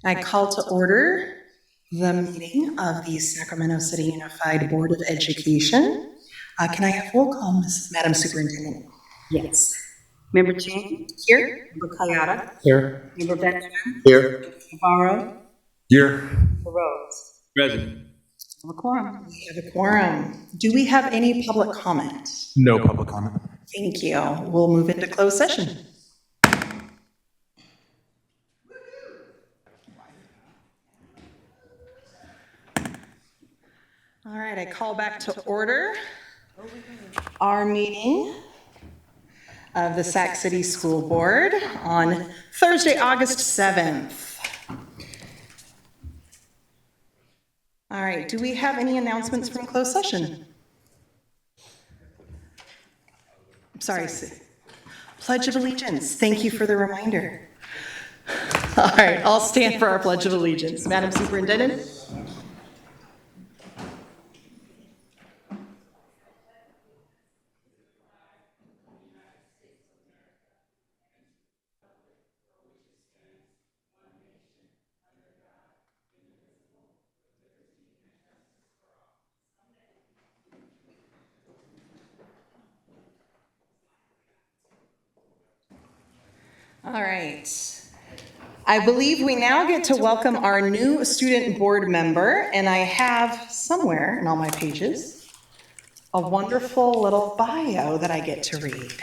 I call to order the meeting of the Sacramento City Unified Board of Education. Can I have roll call, Madam Superintendent? Yes. Member Jean? Here. Member Kayada? Here. Member Benjamin? Here. Navarro? Here. Member Rose? Present. Member Quorum? We have a quorum. Do we have any public comment? No public comment. Thank you. We'll move into closed session. All right, I call back to order our meeting of the Sac City School Board on Thursday, August 7th. All right, do we have any announcements from closed session? I'm sorry, Pledge of Allegiance. Thank you for the reminder. All right, I'll stand for our Pledge of Allegiance. Madam Superintendent? All right. I believe we now get to welcome our new student board member, and I have somewhere in all my pages a wonderful little bio that I get to read.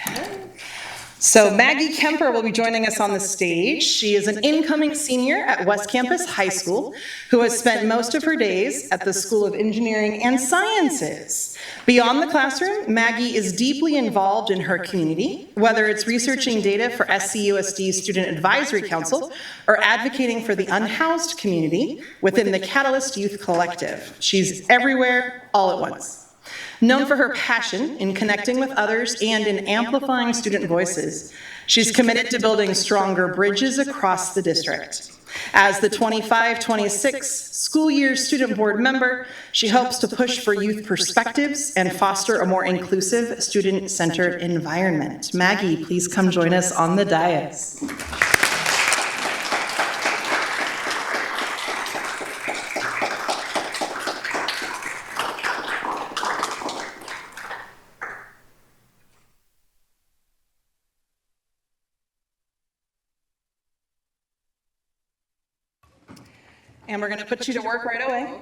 So Maggie Kemper will be joining us on the stage. She is an incoming senior at West Campus High School who has spent most of her days at the School of Engineering and Sciences. Beyond the classroom, Maggie is deeply involved in her community, whether it's researching data for SCUSD Student Advisory Council or advocating for the unhoused community within the Catalyst Youth Collective. She's everywhere, all at once. Known for her passion in connecting with others and in amplifying student voices, she's committed to building stronger bridges across the district. As the 25-26 school year student board member, she hopes to push for youth perspectives and foster a more inclusive, student-centered environment. Maggie, please come join us on the dais. And we're going to put you to work right away.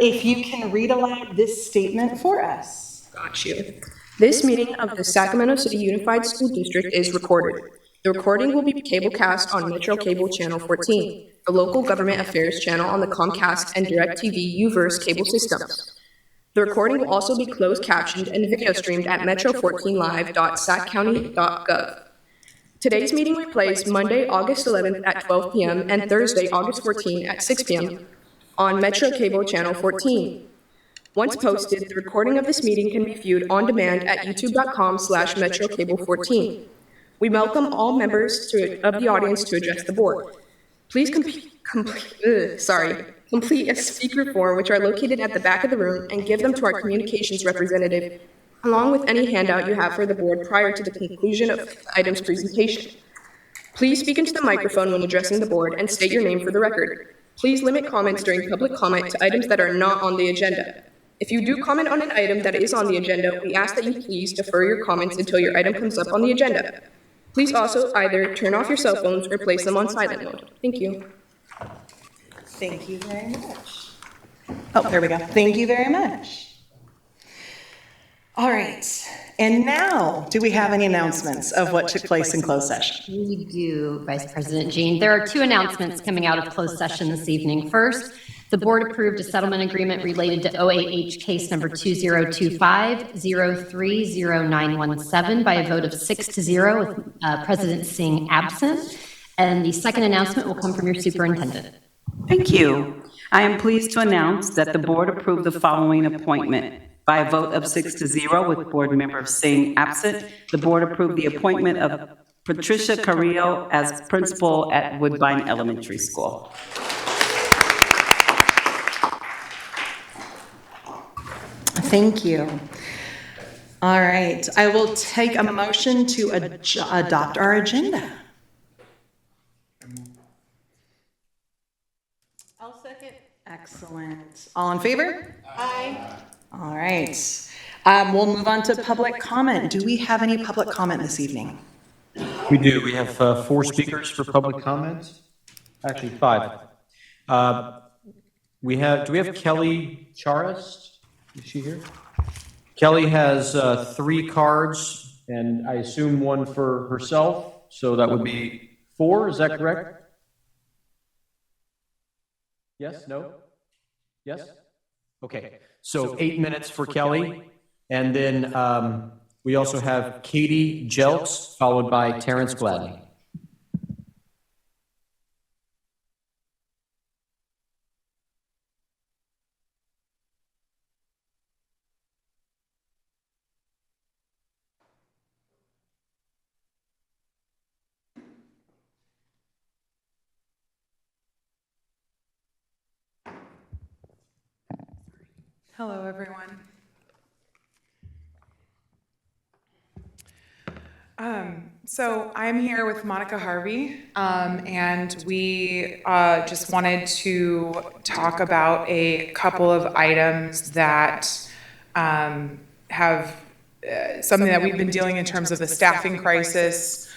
If you can read aloud this statement for us. Got you. This meeting of the Sacramento City Unified School District is recorded. The recording will be cablecast on Metro Cable Channel 14, the local government affairs channel on the Comcast and DirecTV Uverse cable systems. The recording will also be closed captioned and video streamed at metro14live.saccounty.gov. Today's meeting replays Monday, August 11th at 12 p.m. and Thursday, August 14th at 6 p.m. on Metro Cable Channel 14. Once posted, the recording of this meeting can be viewed on demand at youtube.com/MetroCable14. We welcome all members of the audience to address the board. Please complete a speaker form, which are located at the back of the room, and give them to our communications representative, along with any handout you have for the board prior to the conclusion of the item's presentation. Please speak into the microphone when addressing the board and state your name for the record. Please limit comments during public comment to items that are not on the agenda. If you do comment on an item that is on the agenda, we ask that you please defer your comments until your item comes up on the agenda. Please also either turn off your cell phones or place them on silent mode. Thank you. Thank you very much. Oh, there we go. Thank you very much. All right, and now, do we have any announcements of what took place in closed session? We do, Vice President Jean. There are two announcements coming out of closed session this evening. First, the board approved a settlement agreement related to OAH case number 2025-030917 by a vote of 6-0 with President Singh absent. And the second announcement will come from your superintendent. Thank you. I am pleased to announce that the board approved the following appointment. By a vote of 6-0 with board member Singh absent, the board approved the appointment of Patricia Carrillo as principal at Woodbine Elementary School. Thank you. All right, I will take a motion to adopt our agenda. Excellent. All in favor? Aye. All right. We'll move on to public comment. Do we have any public comment this evening? We do. We have 4 speakers for public comments. Actually, 5. Do we have Kelly Charest? Is she here? Kelly has 3 cards, and I assume 1 for herself, so that would be 4. Is that correct? Yes? No? Yes? Okay. So 8 minutes for Kelly, and then we also have Katie Jelks, followed by Terrence Gladney. Hello, everyone. So I'm here with Monica Harvey, and we just wanted to talk about a couple of items that have something that we've been dealing in terms of the staffing crisis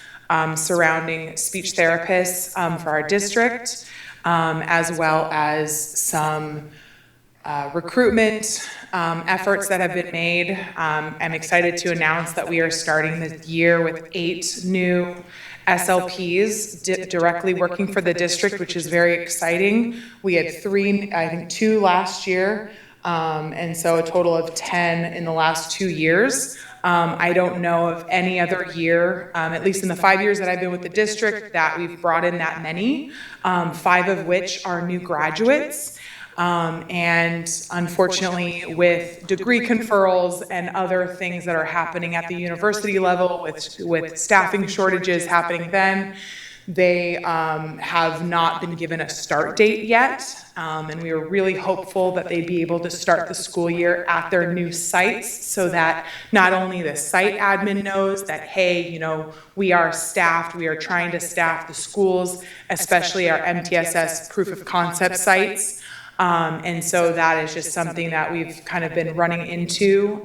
surrounding speech therapists for our district, as well as some recruitment efforts that have been made. I'm excited to announce that we are starting the year with 8 new SLPs directly working for the district, which is very exciting. We had 3, I think 2 last year, and so a total of 10 in the last 2 years. I don't know of any other year, at least in the 5 years that I've been with the district, that we've brought in that many, 5 of which are new graduates. And unfortunately, with degree conferrals and other things that are happening at the university level, with staffing shortages happening then, they have not been given a start date yet. And we are really hopeful that they'd be able to start the school year at their new sites so that not only the site admin knows that, hey, you know, we are staffed, we are trying to staff the schools, especially our MTSS proof of concept sites. And so that is just something that we've kind of been running into,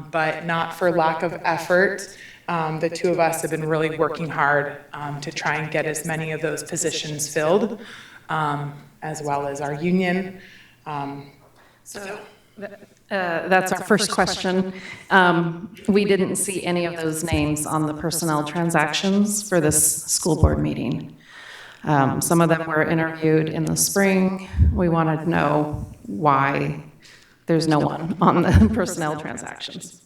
but not for lack of effort. The 2 of us have been really working hard to try and get as many of those positions filled, as well as our union. That's our first question. We didn't see any of those names on the personnel transactions for this school board meeting. Some of them were interviewed in the spring. We wanted to know why there's no one on the personnel transactions.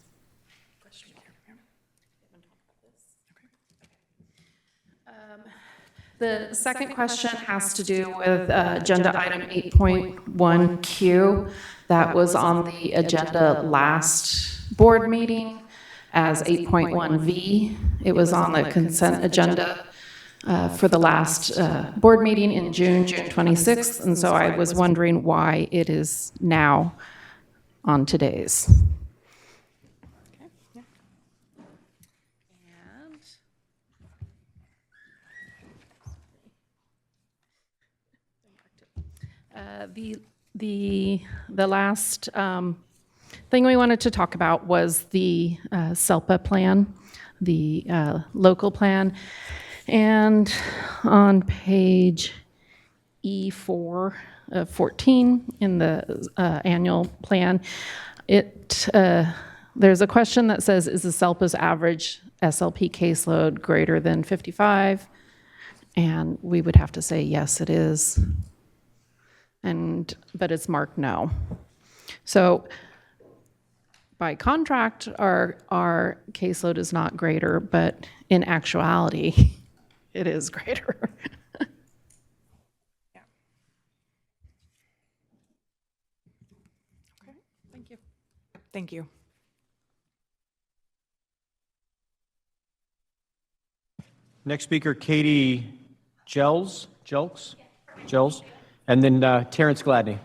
The second question has to do with agenda item 8.1Q. That was on the agenda last board meeting as 8.1V. It was on the consent agenda for the last board meeting in June 26th, and so I was wondering why it is now on today's. The last thing we wanted to talk about was the SELPA plan, the local plan. And on page E4 of 14 in the annual plan, there's a question that says, is the SELPA's average SLP caseload greater than 55? And we would have to say, yes, it is. But it's marked no. So by contract, our caseload is not greater, but in actuality, it is greater. Yeah. Okay, thank you. Thank you. Next speaker, Katie Jelks, and then Terrence Gladney.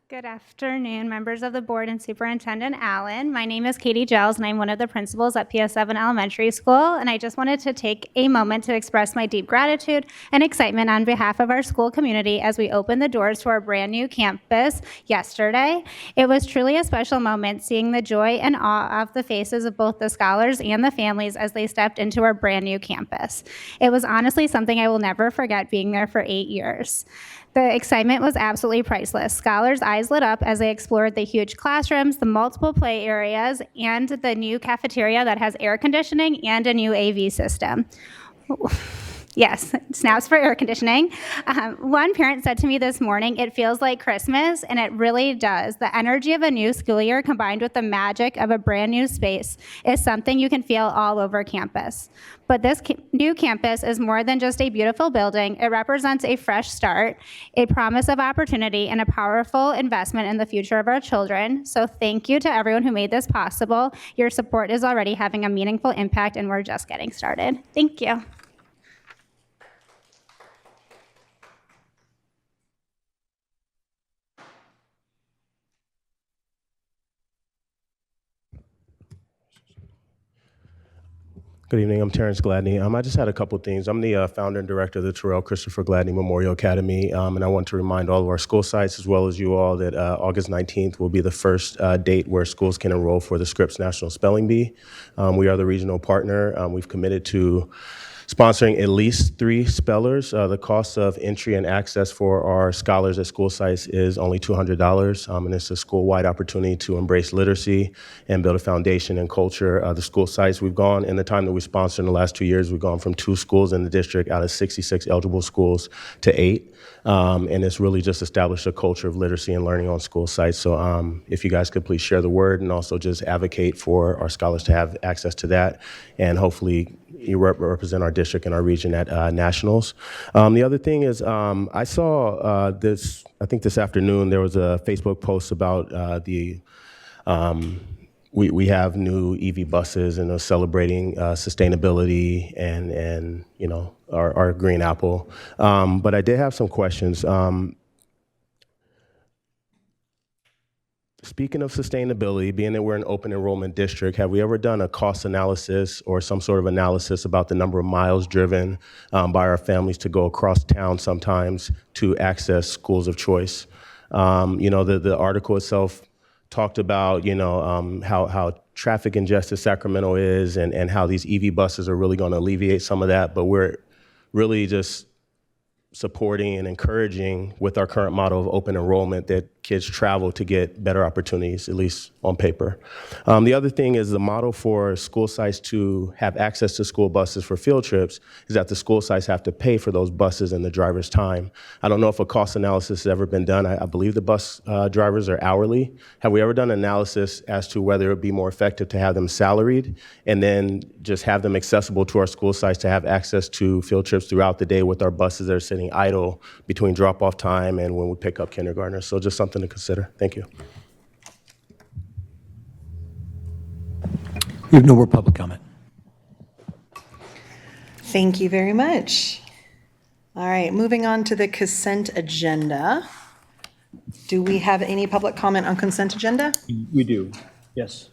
Good Good afternoon, members of the board and Superintendent Allen. My name is Katie Giles, and I'm one of the principals at PS7 Elementary School, and I just wanted to take a moment to express my deep gratitude and excitement on behalf of our school community as we opened the doors to our brand new campus yesterday. It was truly a special moment seeing the joy and awe of the faces of both the scholars and the families as they stepped into our brand new campus. It was honestly something I will never forget being there for 8 years. The excitement was absolutely priceless. Scholars' eyes lit up as they explored the huge classrooms, the multiple play areas, and the new cafeteria that has air conditioning and a new AV system. Yes, snaps for air conditioning. One parent said to me this morning, "It feels like Christmas," and it really does. The energy of a new school year combined with the magic of a brand new space is something you can feel all over campus. But this new campus is more than just a beautiful building. It represents a fresh start, a promise of opportunity, and a powerful investment in the future of our children. So thank you to everyone who made this possible. Your support is already having a meaningful impact, and we're just getting started. Thank you. Good evening, I'm Terrence Gladney. I just had a couple things. I'm the founder and director of the Terrell Christopher Gladney Memorial Academy, and I want to remind all of our school sites as well as you all that August 19th will be the first date where schools can enroll for the Scripps National Spelling Bee. We are the regional partner. We've committed to sponsoring at least 3 spellers. The cost of entry and access for our scholars at school sites is only $200, and it's a school-wide opportunity to embrace literacy and build a foundation and culture. The school sites we've gone, in the time that we sponsored in the last 2 years, we've gone from 2 schools in the district out of 66 eligible schools to 8. And it's really just established a culture of literacy and learning on school sites. So if you guys could please share the word and also just advocate for our scholars to have access to that, and hopefully you represent our district and our region at nationals. The other thing is I saw I think this afternoon there was a Facebook post about we have new EV buses and celebrating sustainability and you know our green apple. But I did have some questions. Speaking of sustainability, being that we're an open enrollment district, have we ever done a cost analysis or some sort of analysis about the number of miles driven by our families to go across town sometimes to access schools of choice? You know, the article itself talked about, you know, how traffic congested Sacramento is and how these EV buses are really going to alleviate some of that, but we're really just supporting and encouraging with our current model of open enrollment that kids travel to get better opportunities, at least on paper. The other thing is the model for school sites to have access to school buses for field trips is that the school sites have to pay for those buses and the driver's time. I don't know if a cost analysis has ever been done. I believe the bus drivers are hourly. Have we ever done analysis as to whether it would be more effective to have them salaried and then just have them accessible to our school sites to have access to field trips throughout the day with our buses that are sitting idle between drop-off time and when we pick up kindergartners? So just something to consider. Thank you. We have no more public comment. Thank you very much. All right, moving on to the consent agenda. Do we have any public comment on consent agenda? We do, yes.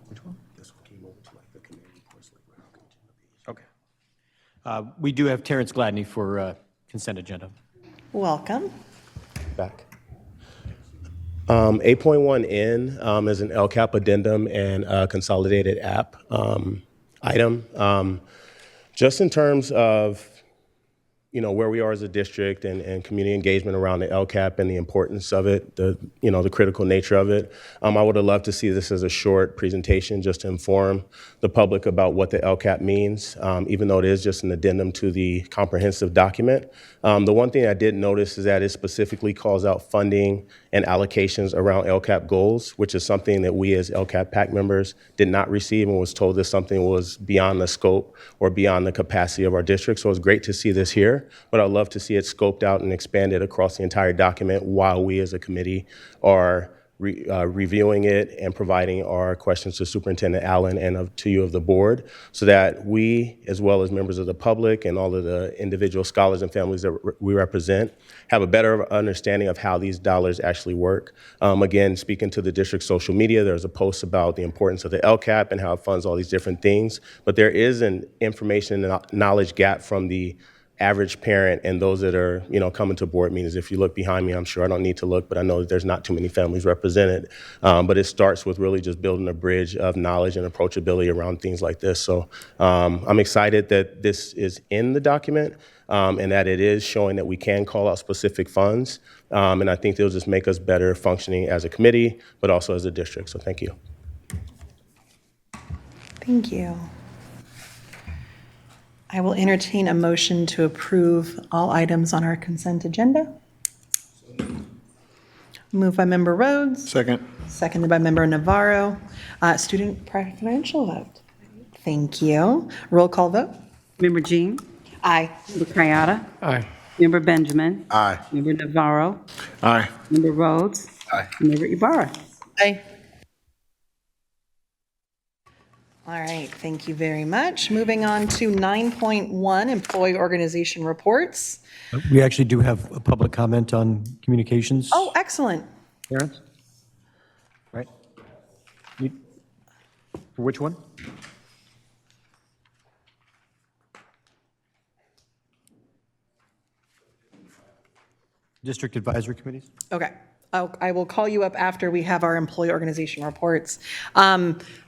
Which one? This one came over to like the community course. Okay. We do have Terrence Gladney for consent agenda. Welcome. Back. 8.1N is an LCAP addendum and a consolidated app item. Just in terms of, you know, where we are as a district and community engagement around the LCAP and the importance of it, the critical nature of it. I would have loved to see this as a short presentation just to inform the public about what the LCAP means, even though it is just an addendum to the comprehensive document. The one thing I did notice is that it specifically calls out funding and allocations around LCAP goals, which is something that we as LCAP PAC members did not receive and was told that something was beyond the scope or beyond the capacity of our district. So it's great to see this here, but I'd love to see it scoped out and expanded across the entire document while we as a committee are reviewing it and providing our questions to Superintendent Allen and to you of the board, so that we, as well as members of the public and all of the individual scholars and families that we represent, have a better understanding of how these dollars actually work. Again, speaking to the district's social media, there's a post about the importance of the LCAP and how it funds all these different things, but there is an information and knowledge gap from the average parent and those that are, coming to board meetings. If you look behind me, I'm sure I don't need to look, but I know that there's not too many families represented. But it starts with really just building a bridge of knowledge and approachability around things like this. So I'm excited that this is in the document and that it is showing that we can call out specific funds. And I think it'll just make us better functioning as a committee, but also as a district. So thank you. Thank you. I will entertain a motion to approve all items on our consent agenda. Moved by Member Rhodes. Second. Seconded by Member Navarro. Student preferential vote. Thank you. Roll call vote. Member Jean? Aye. Member Kayada? Aye. Member Benjamin? Aye. Member Navarro? Aye. Member Rhodes? Aye. Member Ibarra? Aye. All right, thank you very much. Moving on to 9.1, employee organization reports. We actually do have a public comment on communications. Oh, excellent. Terrence? Right? For which one? District advisory committees? Okay. I will call you up after we have our employee organization reports.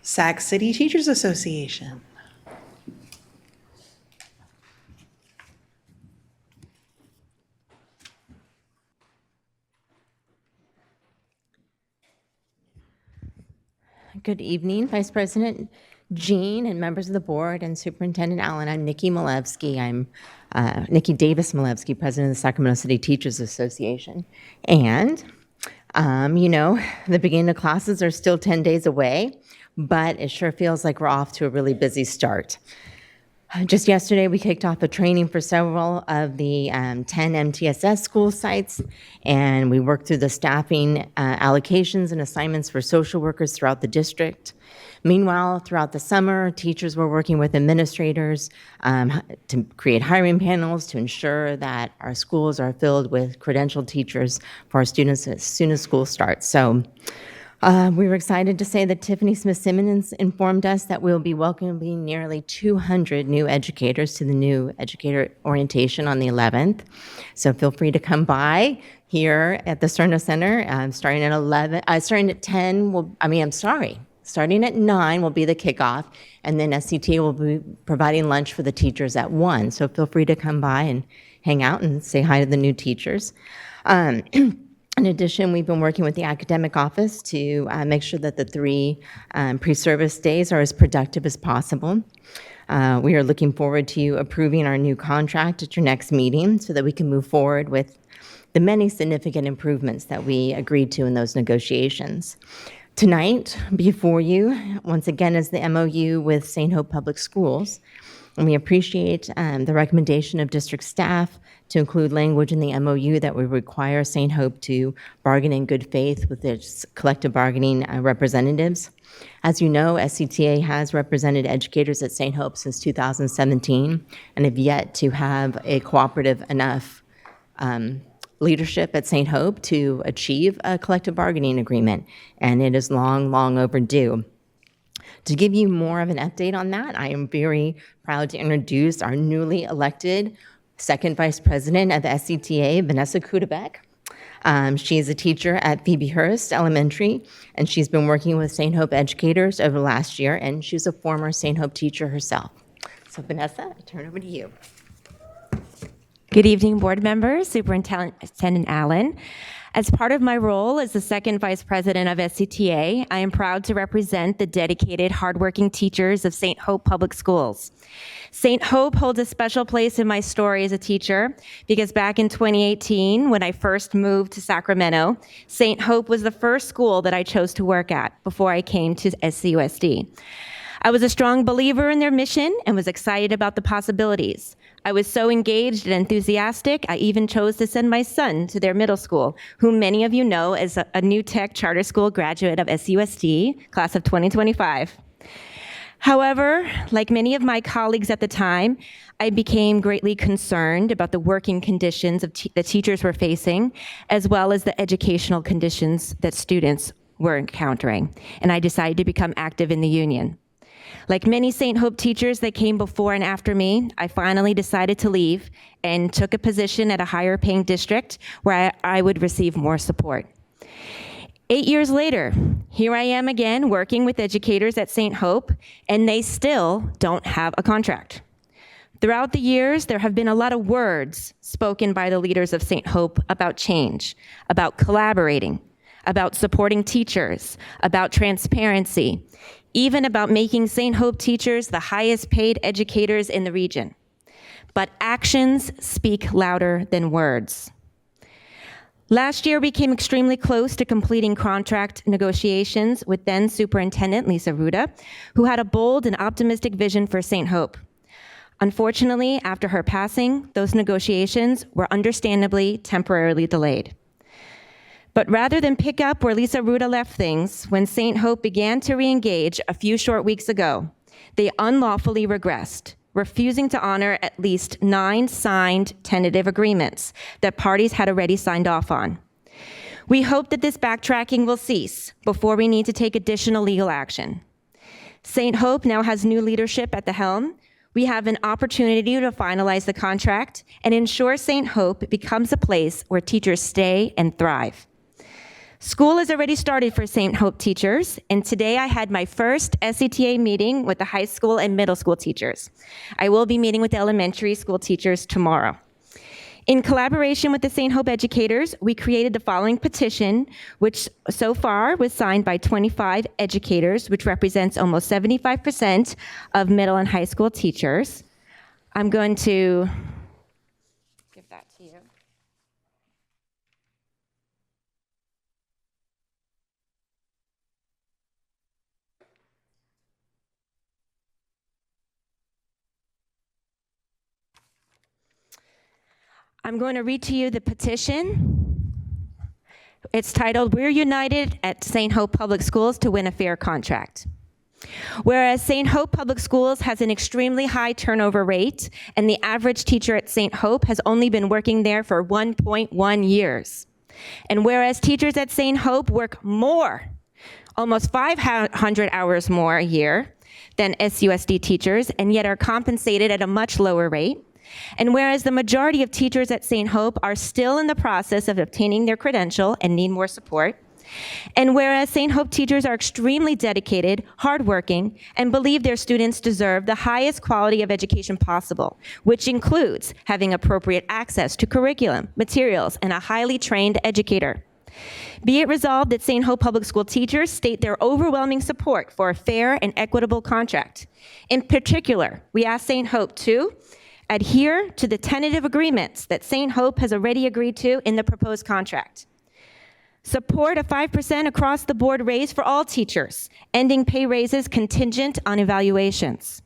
Sac City Teachers Association. Good evening, Vice President Jean and members of the board and Superintendent Allen. I'm Nikki Malevsky. I'm Nikki Davis Malevsky, President of the Sacramento City Teachers Association. And the beginning of classes are still 10 days away, but it sure feels like we're off to a really busy start. Just yesterday, we kicked off a training for several of the 10 MTSS school sites, and we worked through the staffing allocations and assignments for social workers throughout the district. Meanwhile, throughout the summer, teachers were working with administrators to create hiring panels to ensure that our schools are filled with credentialed teachers for our students as soon as school starts. So we were excited to say that Tiffany Smith-Simmons informed us that we'll be welcoming nearly 200 new educators to the new educator orientation on the 11th. So feel free to come by here at the Cerno Center, starting at 10. Starting at 9 will be the kickoff, and then SCTA will be providing lunch for the teachers at 1. So feel free to come by and hang out and say hi to the new teachers. In addition, we've been working with the academic office to make sure that the 3 pre-service days are as productive as possible. We are looking forward to you approving our new contract at your next meeting so that we can move forward with the many significant improvements that we agreed to in those negotiations. Tonight, before you, once again, is the MOU with St. Hope Public Schools. And we appreciate the recommendation of district staff to include language in the MOU that would require St. Hope to bargain in good faith with its collective bargaining representatives. As you know, SCTA has represented educators at St. Hope since 2017 and have yet to have a cooperative enough leadership at St. Hope to achieve a collective bargaining agreement, and it is long, long overdue. To give you more of an update on that, I am very proud to introduce our newly elected second vice president of the SCTA, Vanessa Kudebeck. She is a teacher at Phoebe Hurst Elementary, and she's been working with St. Hope educators over the last year, and she's a former St. Hope teacher herself. So Vanessa, I turn over to you. Good evening, board members, Superintendent Allen. As part of my role as the second vice president of SCTA, I am proud to represent the dedicated, hardworking teachers of St. Hope Public Schools. St. Hope holds a special place in my story as a teacher because back in 2018, when I first moved to Sacramento, St. Hope was the first school that I chose to work at before I came to SCUSD. I was a strong believer in their mission and was excited about the possibilities. I was so engaged and enthusiastic, I even chose to send my son to their middle school, whom many of you know as a New Tech charter school graduate of SUSD, class of 2025. However, like many of my colleagues at the time, I became greatly concerned about the working conditions that teachers were facing, as well as the educational conditions that students were encountering, and I decided to become active in the union. Like many St. Hope teachers that came before and after me, I finally decided to leave and took a position at a higher paying district where I would receive more support. 8 years later, here I am again working with educators at St. Hope, and they still don't have a contract. Throughout the years, there have been a lot of words spoken by the leaders of St. Hope about change, about collaborating, about supporting teachers, about transparency, even about making St. Hope teachers the highest paid educators in the region. But actions speak louder than words. Last year, we came extremely close to completing contract negotiations with then Superintendent Lisa Ruda, who had a bold and optimistic vision for St. Hope. Unfortunately, after her passing, those negotiations were understandably temporarily delayed. But rather than pick up where Lisa Ruda left things, when St. Hope began to re-engage a few short weeks ago, they unlawfully regressed, refusing to honor at least 9 signed tentative agreements that parties had already signed off on. We hope that this backtracking will cease before we need to take additional legal action. St. Hope now has new leadership at the helm. We have an opportunity to finalize the contract and ensure St. Hope becomes a place where teachers stay and thrive. School has already started for St. Hope teachers, and today I had my first SCTA meeting with the high school and middle school teachers. I will be meeting with the elementary school teachers tomorrow. In collaboration with the St. Hope educators, we created the following petition, which so far was signed by 25 educators, which represents almost 75% of middle and high school teachers. I'm going to give that to you. I'm going to read to you the petition. It's titled, "We're United at St. Hope Public Schools to Win a Fair Contract." Whereas St. Hope Public Schools has an extremely high turnover rate, and the average teacher at St. Hope has only been working there for 1.1 years. And whereas teachers at St. Hope work more, almost 500 hours more a year than SUSD teachers, and yet are compensated at a much lower rate. And whereas the majority of teachers at St. Hope are still in the process of obtaining their credential and need more support, and whereas St. Hope teachers are extremely dedicated, hardworking, and believe their students deserve the highest quality of education possible, which includes having appropriate access to curriculum, materials, and a highly trained educator. Be it resolved that St. Hope Public School teachers state their overwhelming support for a fair and equitable contract. In particular, we ask St. Hope to adhere to the tentative agreements that St. Hope has already agreed to in the proposed contract. Support a 5% across-the-board raise for all teachers, ending pay raises contingent on evaluations.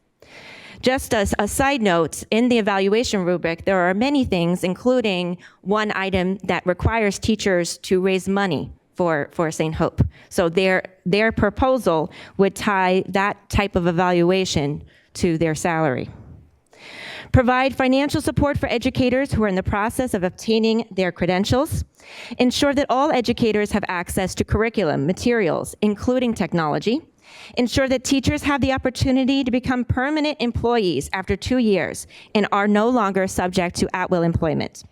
Just as a side note, in the evaluation rubric, there are many things, including one item that requires teachers to raise money for St. Hope. So their proposal would tie that type of evaluation to their salary. Provide financial support for educators who are in the process of obtaining their credentials. Ensure that all educators have access to curriculum, materials, including technology. Ensure that teachers have the opportunity to become permanent employees after 2 years and are no longer subject to at-will employment.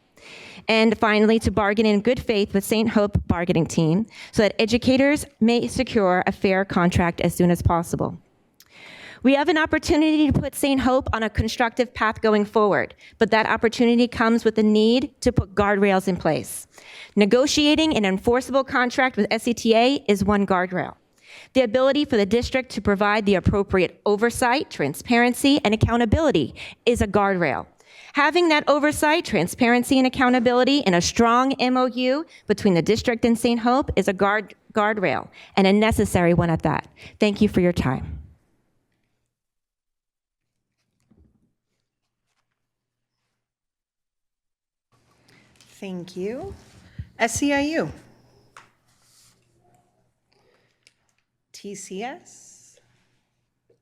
And finally, to bargain in good faith with St. Hope bargaining team so that educators may secure a fair contract as soon as possible. We have an opportunity to put St. Hope on a constructive path going forward, but that opportunity comes with the need to put guardrails in place. Negotiating an enforceable contract with SCTA is one guardrail. The ability for the district to provide the appropriate oversight, transparency, and accountability is a guardrail. Having that oversight, transparency, and accountability in a strong MOU between the district and St. Hope is a guardrail, and a necessary one at that. Thank you for your time. Thank you. SEIU. TCS,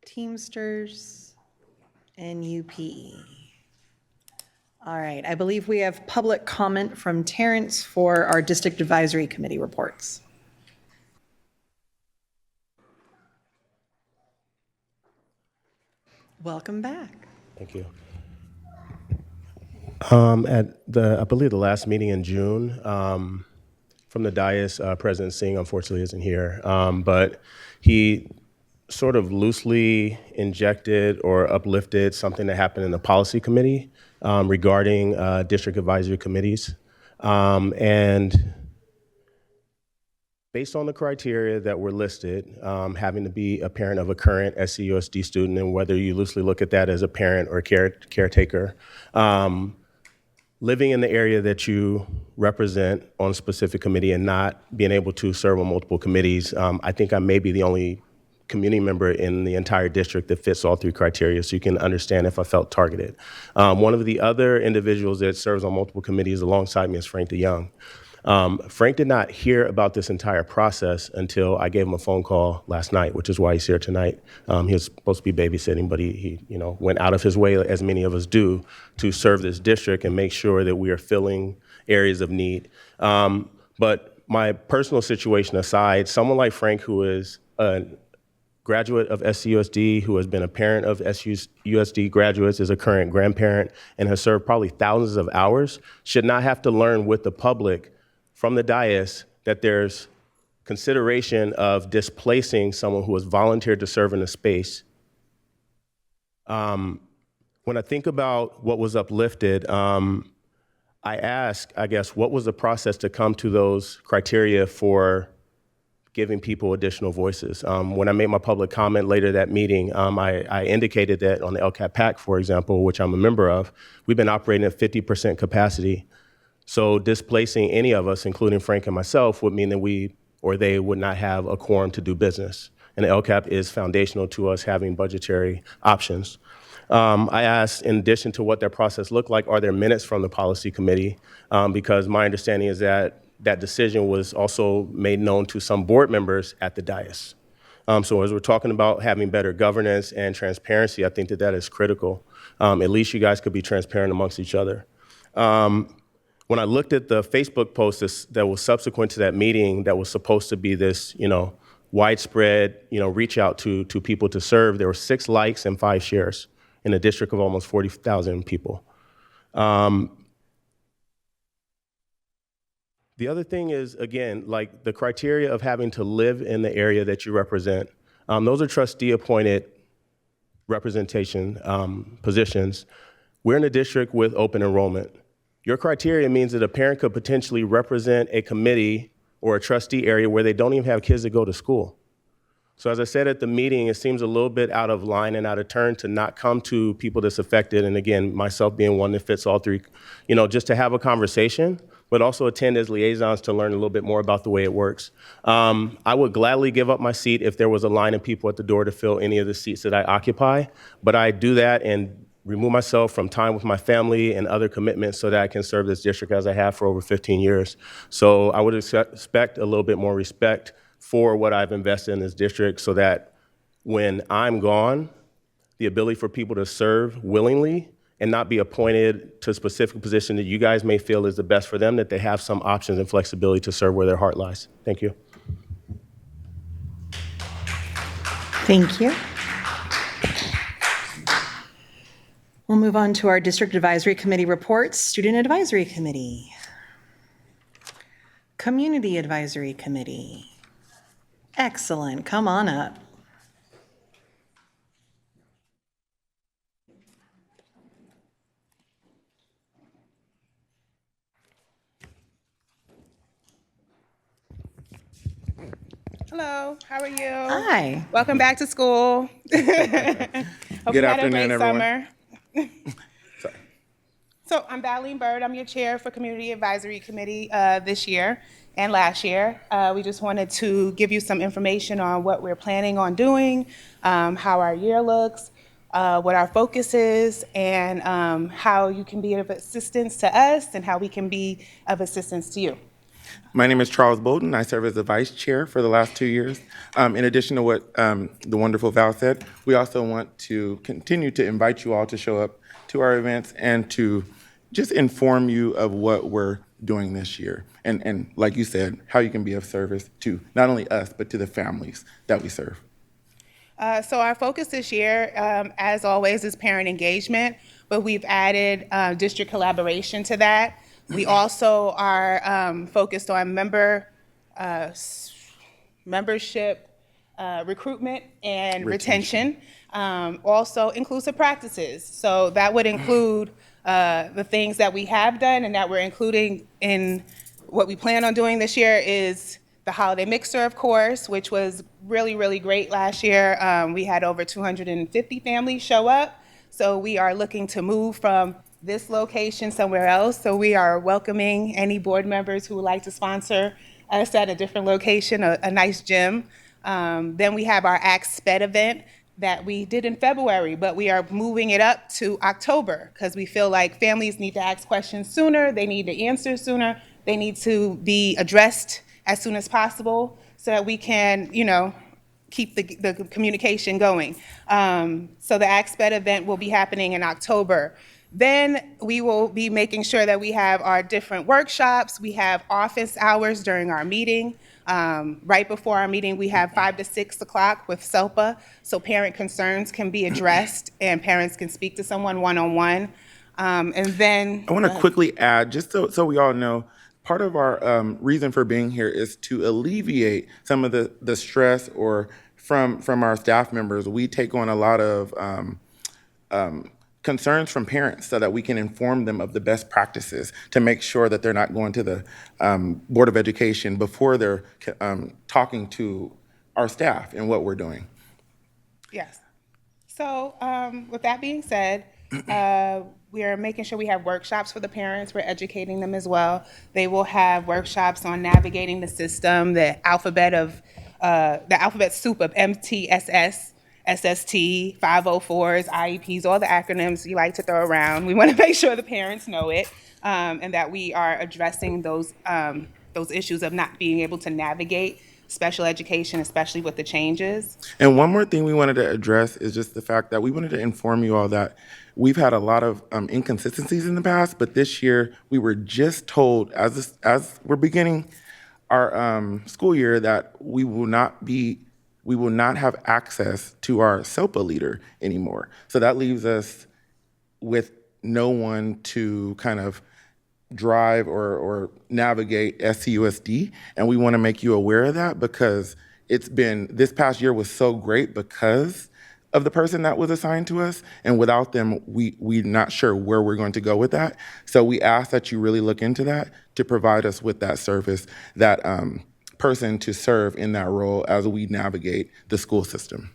Teamsters, and UPE. All right, I believe we have public comment from Terrence for our District Advisory Committee reports. Welcome back. Thank you. I believe the last meeting in June, from the dais, President Singh unfortunately isn't here, but he sort of loosely injected or uplifted something that happened in the policy committee regarding district advisory committees. And based on the criteria that were listed, having to be a parent of a current SCUSD student, and whether you loosely look at that as a parent or caretaker, living in the area that you represent on a specific committee and not being able to serve on multiple committees, I think I may be the only community member in the entire district that fits all three criteria, so you can understand if I felt targeted. One of the other individuals that serves on multiple committees alongside me is Frank DeYoung. Frank did not hear about this entire process until I gave him a phone call last night, which is why he's here tonight. He was supposed to be babysitting, but he went out of his way, as many of us do, to serve this district and make sure that we are filling areas of need. But my personal situation aside, someone like Frank, who is a graduate of SCUSD, who has been a parent of SCUSD graduates, is a current grandparent, and has served probably thousands of hours, should not have to learn with the public from the dais that there's consideration of displacing someone who has volunteered to serve in a space. When I think about what was uplifted, I ask, I guess, what was the process to come to those criteria for giving people additional voices? When I made my public comment later that meeting, I indicated that on the LCAP PAC, for example, which I'm a member of, we've been operating at 50% capacity. So displacing any of us, including Frank and myself, would mean that we or they would not have a quorum to do business. And the LCAP is foundational to us having budgetary options. I asked, in addition to what that process looked like, are there minutes from the policy committee? Because my understanding is that that decision was also made known to some board members at the dais. So as we're talking about having better governance and transparency, I think that that is critical. At least you guys could be transparent amongst each other. When I looked at the Facebook post that was subsequent to that meeting, that was supposed to be this, widespread, reach out to people to serve, there were 6 likes and 5 shares in a district of almost 40,000 people. The other thing is, again, like the criteria of having to live in the area that you represent. Those are trustee-appointed representation positions. We're in a district with open enrollment. Your criteria means that a parent could potentially represent a committee or a trustee area where they don't even have kids that go to school. So as I said at the meeting, it seems a little bit out of line and out of turn to not come to people that's affected, and again, myself being one that fits all three, just to have a conversation, but also attend as liaisons to learn a little bit more about the way it works. I would gladly give up my seat if there was a line of people at the door to fill any of the seats that I occupy, but I do that and remove myself from time with my family and other commitments so that I can serve this district as I have for over 15 years. So I would expect a little bit more respect for what I've invested in this district so that when I'm gone, the ability for people to serve willingly and not be appointed to a specific position that you guys may feel is the best for them, that they have some options and flexibility to serve where their heart lies. Thank you. Thank you. We'll move on to our District Advisory Committee reports. Student Advisory Committee. Community Advisory Committee. Excellent, come on up. Hello, how are you? Hi. Welcome back to school. Hope Good you had a afternoon, great everyone. summer. So I'm Darlene Bird. I'm your chair for Community Advisory Committee this year and last year. We just wanted to give you some information on what we're planning on doing, how our year looks, what our focus is, and how you can be of assistance to us and how we can be of assistance to you. My name is Charles Bolden. I serve as the vice chair for the last 2 years. In addition to what the wonderful Val said, we also want to continue to invite you all to show up to our events and to just inform you of what we're doing this year. And like you said, how you can be of service to not only us, but to the families that we serve. So our focus this year, as always, is parent engagement, but we've added district collaboration to that. We also are focused on membership recruitment and retention. Also inclusive practices. So that would include the things that we have done and that we're including in what we plan on doing this year is the holiday mixer, of course, which was really, really great last year. We had over 250 families show up. So we are looking to move from this location somewhere else. So we are welcoming any board members who would like to sponsor us at a different location, a nice gym. Then we have our Act Sped event that we did in February, but we are moving it up to October because we feel like families need to ask questions sooner, they need to answer sooner, they need to be addressed as soon as possible so that we can, keep the communication going. So the Act Sped event will be happening in October. Then we will be making sure that we have our different workshops. We have office hours during our meeting. Right before our meeting, we have 5 to 6 o'clock with SELPA, so parent concerns can be addressed and parents can speak to someone one-on-one. And then I want to quickly add, just so we all know, part of our reason for being here is to alleviate some of the stress or from our staff members. We take on a lot of concerns from parents so that we can inform them of the best practices to make sure that they're not going to the Board of Education before they're talking to our staff and what we're doing. Yes. So with that being said, we are making sure we have workshops for the parents. We're educating them as well. They will have workshops on navigating the system, the alphabet soup of MTSS, SST, 504s, IEPs, all the acronyms you like to throw around. We want to make sure the parents know it and that we are addressing those issues of not being able to navigate special education, especially with the changes. And one more thing we wanted to address is just the fact that we wanted to inform you all that we've had a lot of inconsistencies in the past, but this year we were just told as we're beginning our school year that we will not have access to our SELPA leader anymore. So that leaves us with no one to kind of drive or navigate SCUSD. And we want to make you aware of that because this past year was so great because of the person that was assigned to us. And without them, we're not sure where we're going to go with that. So we ask that you really look into that to provide us with that service, that person to serve in that role as we navigate the school system.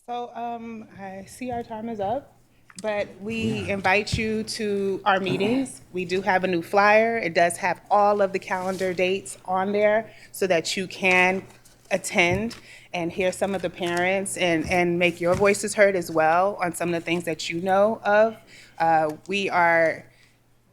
So I see our time is up, but we invite you to our meetings. We do have a new flyer. It does have all of the calendar dates on there so that you can attend and hear some of the parents and make your voices heard as well on some of the things that you know of. We are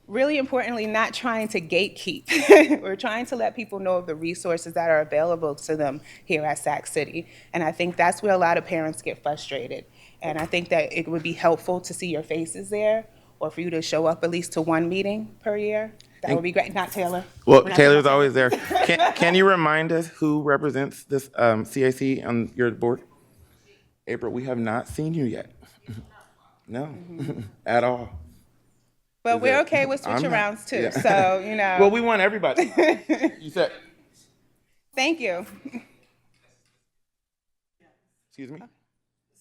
really importantly not trying to gatekeep. We're trying to let people know of the resources that are available to them here at Sac City. And I think that's where a lot of parents get frustrated. And I think that it would be helpful to see your faces there or for you to show up at least to one meeting per year. That would be great. Not Taylor. Well, Taylor's always there. Can you remind us who represents this CAC on your board? April, we have not seen you yet. No, at all. But we're okay with switch arounds too. Yeah. So, Well, we want everybody. You said. Thank you. Excuse me?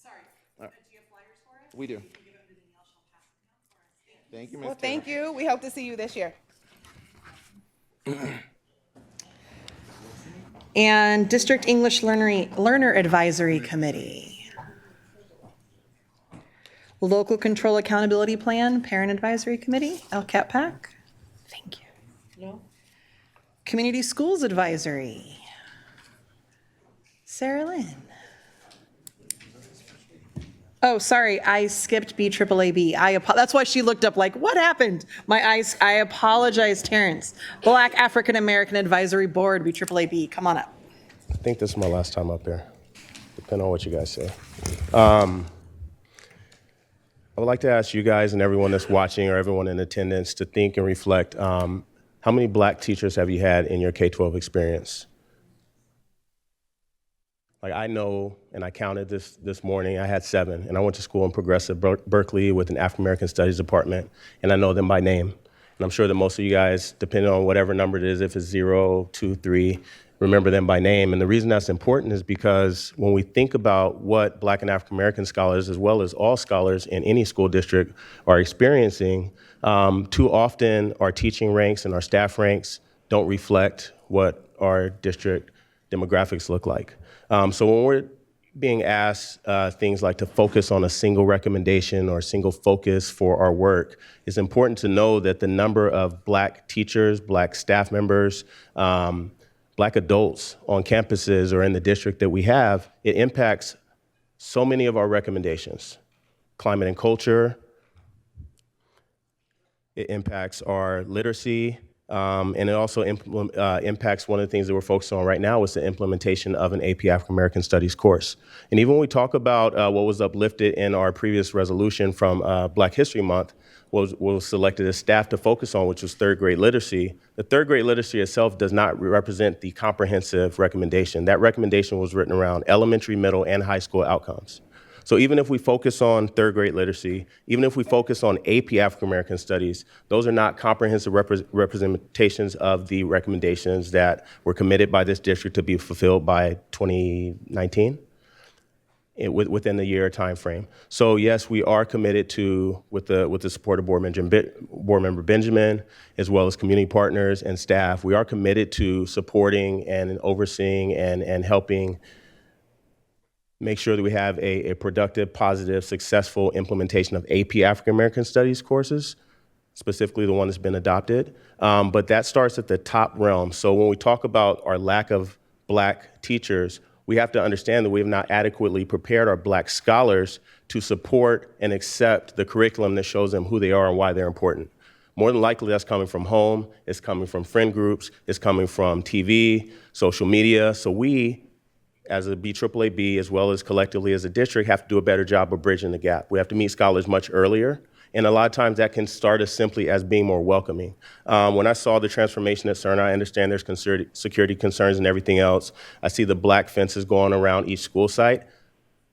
Sorry. Do you have flyers for it? We do. Thank you, Ms. Well, thank you. We hope to see you this year. And District English Learner Advisory Committee. Local Control Accountability Plan, Parent Advisory Committee, LCAP PAC. Thank you. No. Community Schools Advisory. Sarah Lynn. Oh, sorry, I skipped BAAB. That's why she looked up like, what happened? My eyes, I apologize, Terrence. Black African American Advisory Board, BAAB, come on up. I think this is my last time up here, depending on what you guys say. I would like to ask you guys and everyone that's watching or everyone in attendance to think and reflect, how many black teachers have you had in your K-12 experience? Like I know, and I counted this morning, I had 7, and I went to school in Progressive Berkeley with an African American Studies department, and I know them by name. And I'm sure that most of you guys, depending on whatever number it is, if it's 0, 2, 3, remember them by name. And the reason that's important is because when we think about what Black and African American scholars, as well as all scholars in any school district, are experiencing, too often our teaching ranks and our staff ranks don't reflect what our district demographics look like. So when we're being asked things like to focus on a single recommendation or a single focus for our work, it's important to know that the number of Black teachers, Black staff members, Black adults on campuses or in the district that we have, it impacts so many of our recommendations. Climate and culture, it impacts our literacy, and it also impacts one of the things that we're focused on right now is the implementation of an AP African American Studies course. And even when we talk about what was uplifted in our previous resolution from Black History Month, was selected as staff to focus on, which was third grade literacy. The third grade literacy itself does not represent the comprehensive recommendation. That recommendation was written around elementary, middle, and high school outcomes. So even if we focus on third grade literacy, even if we focus on AP African American Studies, those are not comprehensive representations of the recommendations that were committed by this district to be fulfilled by 2019. Within the year time frame. So yes, we are committed to, with the support of Board Member Benjamin, as well as community partners and staff, we are committed to supporting and overseeing and helping make sure that we have a productive, positive, successful implementation of AP African American Studies courses, specifically the one that's been adopted. But that starts at the top realm. So when we talk about our lack of Black teachers, we have to understand that we have not adequately prepared our Black scholars to support and accept the curriculum that shows them who they are and why they're important. More than likely, that's coming from home, it's coming from friend groups, it's coming from TV, social media. So we, as a BAAB, as well as collectively as a district, have to do a better job of bridging the gap. We have to meet scholars much earlier. And a lot of times that can start as simply as being more welcoming. When I saw the transformation at CERN, I understand there's security concerns and everything else. I see the black fences going around each school site.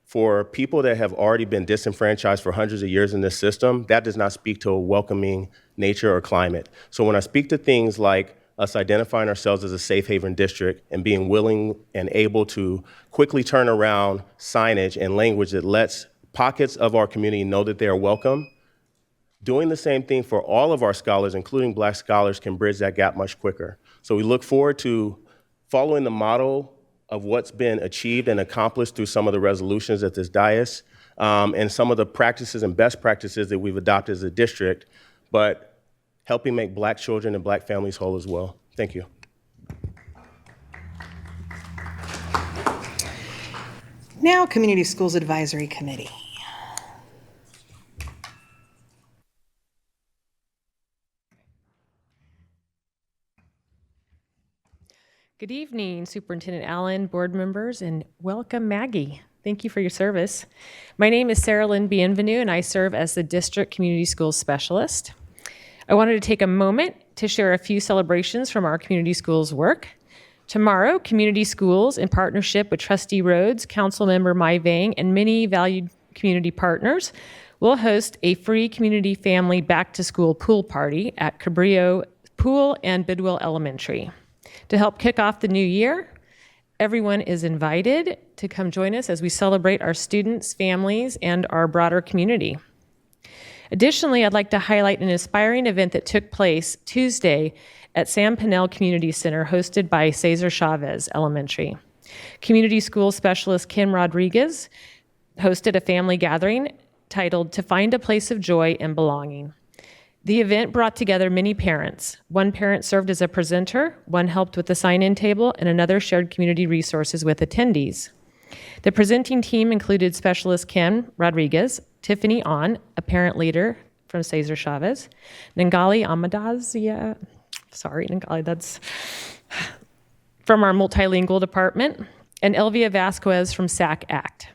For people that have already been disenfranchised for hundreds of years in this system, that does not speak to a welcoming nature or climate. So when I speak to things like us identifying ourselves as a safe haven district and being willing and able to quickly turn around signage and language that lets pockets of our community know that they are welcome, doing the same thing for all of our scholars, including Black scholars, can bridge that gap much quicker. So we look forward to following the model of what's been achieved and accomplished through some of the resolutions at this dais, and some of the practices and best practices that we've adopted as a district, but helping make Black children and Black families whole as well. Thank you. Now, Community Schools Advisory Committee. Good evening, Superintendent Allen, board members, and welcome, Maggie. Thank you for your service. My name is Sarah Lynn Bienvenu, and I serve as the District Community Schools Specialist. I wanted to take a moment to share a few celebrations from our community schools work. Tomorrow, Community Schools, in partnership with Trustee Rhodes, Councilmember Mai Vang, and many valued community partners, will host a free community family back-to-school pool party at Cabrillo Pool and Bidwell Elementary. To help kick off the new year, everyone is invited to come join us as we celebrate our students, families, and our broader community. Additionally, I'd like to highlight an inspiring event that took place Tuesday at Sam Pinnell Community Center, hosted by Cesar Chavez Elementary. Community School Specialist Kim Rodriguez hosted a family gathering titled "To Find a Place of Joy and Belonging." The event brought together many parents. One parent served as a presenter, one helped with the sign-in table, and another shared community resources with attendees. The presenting team included specialist Ken Rodriguez, Tiffany On, a parent leader from Cesar Chavez, Ningali Amadazia, sorry, Ningali, that's from our multilingual department, and Elvia Vasquez from SAC ACT.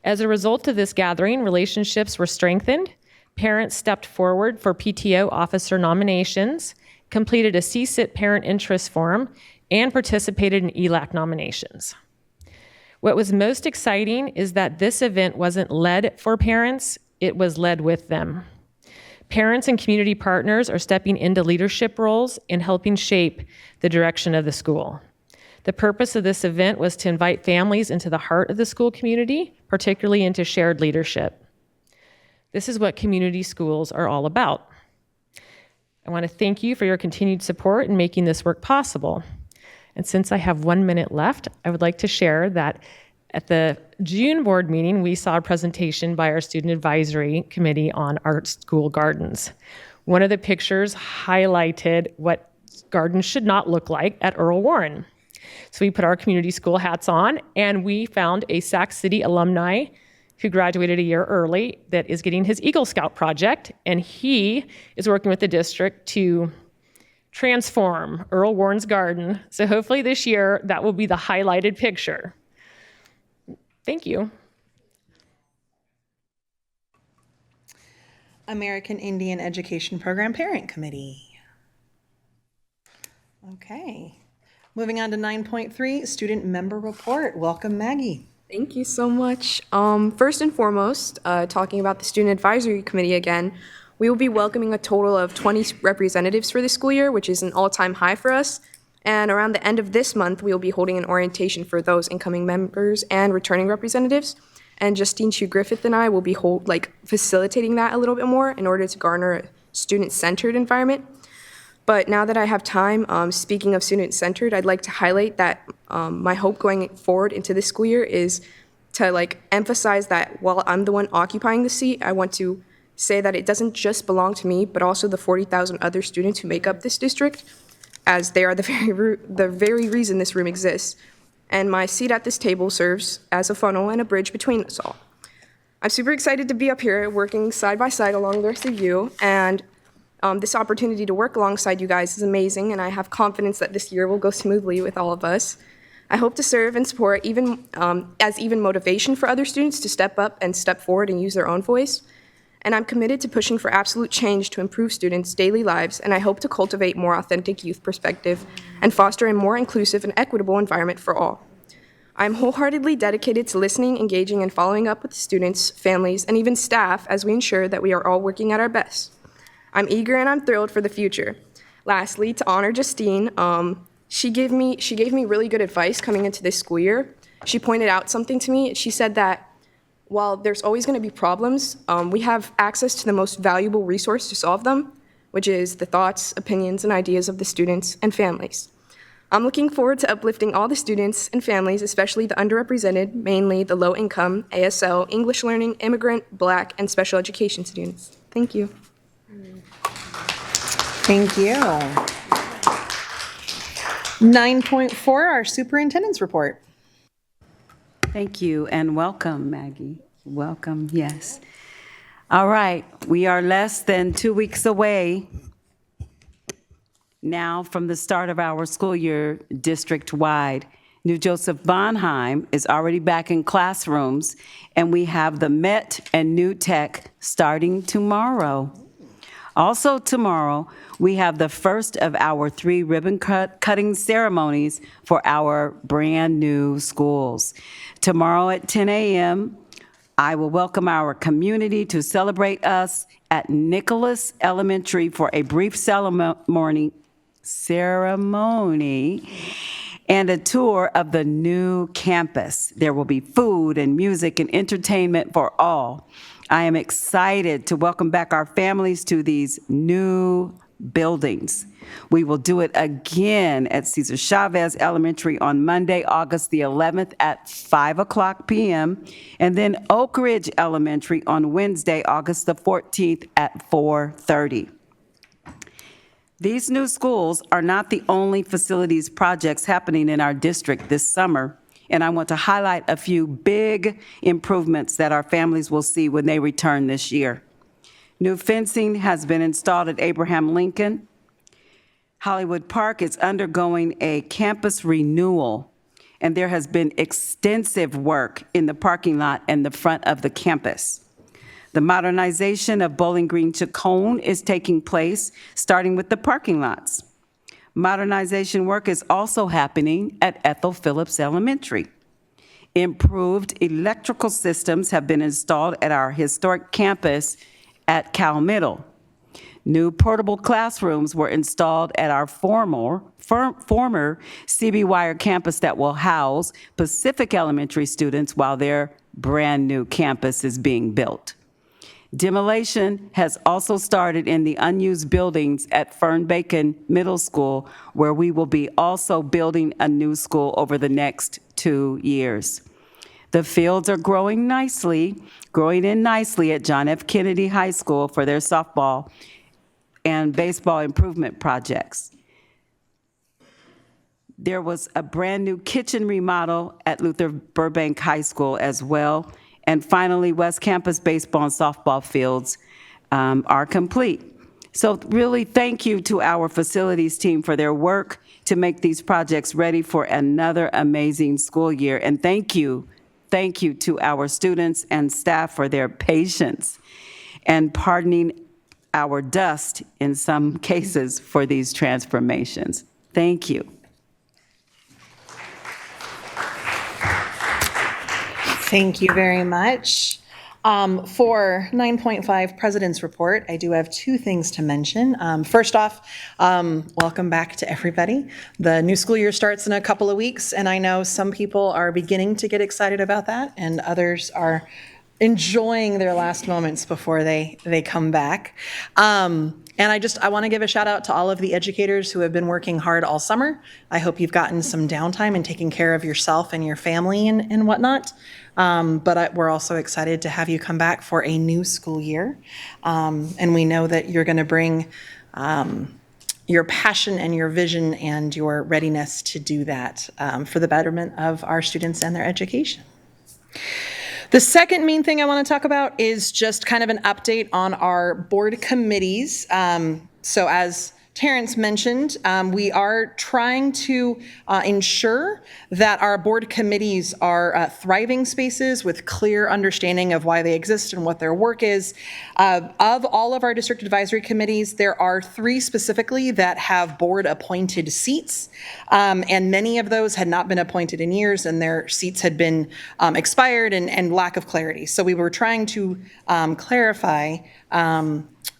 As a result of this gathering, relationships were strengthened, parents stepped forward for PTO officer nominations, completed a CSIT parent interest form, and participated in ELAC nominations. What was most exciting is that this event wasn't led for parents, it was led with them. Parents and community partners are stepping into leadership roles and helping shape the direction of the school. The purpose of this event was to invite families into the heart of the school community, particularly into shared leadership. This is what community schools are all about. I want to thank you for your continued support in making this work possible. And since I have 1 minute left, I would like to share that at the June board meeting, we saw a presentation by our Student Advisory Committee on our school gardens. One of the pictures highlighted what gardens should not look like at Earl Warren. So we put our community school hats on, and we found a Sac City alumni who graduated a year early that is getting his Eagle Scout project, and he is working with the district to transform Earl Warren's garden. So hopefully this year, that will be the highlighted picture. Thank you. American Indian Education Program Parent Committee. Okay. Moving on to 9.3, Student Member Report. Welcome, Maggie. Thank you so much. First and foremost, talking about the Student Advisory Committee again, we will be welcoming a total of 20 representatives for the school year, which is an all-time high for us. And around the end of this month, we will be holding an orientation for those incoming members and returning representatives. And Justine Chu Griffith and I will be facilitating that a little bit more in order to garner a student-centered environment. But now that I have time, speaking of student-centered, I'd like to highlight that my hope going forward into this school year is to emphasize that while I'm the one occupying the seat, I want to say that it doesn't just belong to me, but also the 40,000 other students who make up this district, as they are the very reason this room exists. And my seat at this table serves as a funnel and a bridge between us all. I'm super excited to be up here working side by side along the rest of you, and this opportunity to work alongside you guys is amazing, and I have confidence that this year will go smoothly with all of us. I hope to serve and support as motivation for other students to step up and step forward and use their own voice. And I'm committed to pushing for absolute change to improve students' daily lives, and I hope to cultivate more authentic youth perspective and foster a more inclusive and equitable environment for all. I'm wholeheartedly dedicated to listening, engaging, and following up with students, families, and even staff as we ensure that we are all working at our best. I'm eager and I'm thrilled for the future. Lastly, to honor Justine, she gave me really good advice coming into this school year. She pointed out something to me. She said that while there's always going to be problems, we have access to the most valuable resource to solve them, which is the thoughts, opinions, and ideas of the students and families. I'm looking forward to uplifting all the students and families, especially the underrepresented, mainly the low-income, ASL, English learning, immigrant, Black, and special education students. Thank you. Thank you. 9.4, our superintendent's report. Thank you, and welcome, Maggie. Welcome, yes. All right, we are less than 2 weeks away now from the start of our school year district-wide. New Joseph Bonheim is already back in classrooms, and we have the Met and New Tech starting tomorrow. Also tomorrow, we have the first of our 3 ribbon-cutting ceremonies for our brand-new schools. Tomorrow at 10 a.m., I will welcome our community to celebrate us at Nicholas Elementary for a brief ceremony and a tour of the new campus. There will be food and music and entertainment for all. I am excited to welcome back our families to these new buildings. We will do it again at Cesar Chavez Elementary on Monday, August the 11th at 5:00 p.m., and then Oak Ridge Elementary on Wednesday, August the 14th at 4:30. These new schools are not the only facilities projects happening in our district this summer. And I want to highlight a few big improvements that our families will see when they return this year. New fencing has been installed at Abraham Lincoln. Hollywood Park is undergoing a campus renewal, and there has been extensive work in the parking lot and the front of the campus. The modernization of Bowling Green to Cone is taking place, starting with the parking lots. Modernization work is also happening at Ethel Phillips Elementary. Improved electrical systems have been installed at our historic campus at Cal Middle. New portable classrooms were installed at our former CB Wire campus that will house Pacific Elementary students while their brand-new campus is being built. Demolition has also started in the unused buildings at Fern Bacon Middle School, where we will be also building a new school over the next 2 years. The fields are growing in nicely at John F. Kennedy High School for their softball and baseball improvement projects. There was a brand-new kitchen remodel at Luther Burbank High School as well. And finally, West Campus baseball and softball fields are complete. So really, thank you to our facilities team for their work to make these projects ready for another amazing school year. And thank you to our students and staff for their patience and pardoning our dust in some cases for these transformations. Thank you. Thank you very much. For 9.5 President's Report, I do have 2 things to mention. First off, welcome back to everybody. The new school year starts in a couple of weeks, and I know some people are beginning to get excited about that, and others are enjoying their last moments before they come back. And I want to give a shout out to all of the educators who have been working hard all summer. I hope you've gotten some downtime and taking care of yourself and your family and whatnot. But we're also excited to have you come back for a new school year. And we know that you're going to bring your passion and your vision and your readiness to do that for the betterment of our students and their education. The second main thing I want to talk about is just kind of an update on our board committees. So as Terrence mentioned, we are trying to ensure that our board committees are thriving spaces with clear understanding of why they exist and what their work is. Of all of our district advisory committees, there are 3 specifically that have board appointed seats, and many of those had not been appointed in years and their seats had been expired and lack of clarity. So we were trying to clarify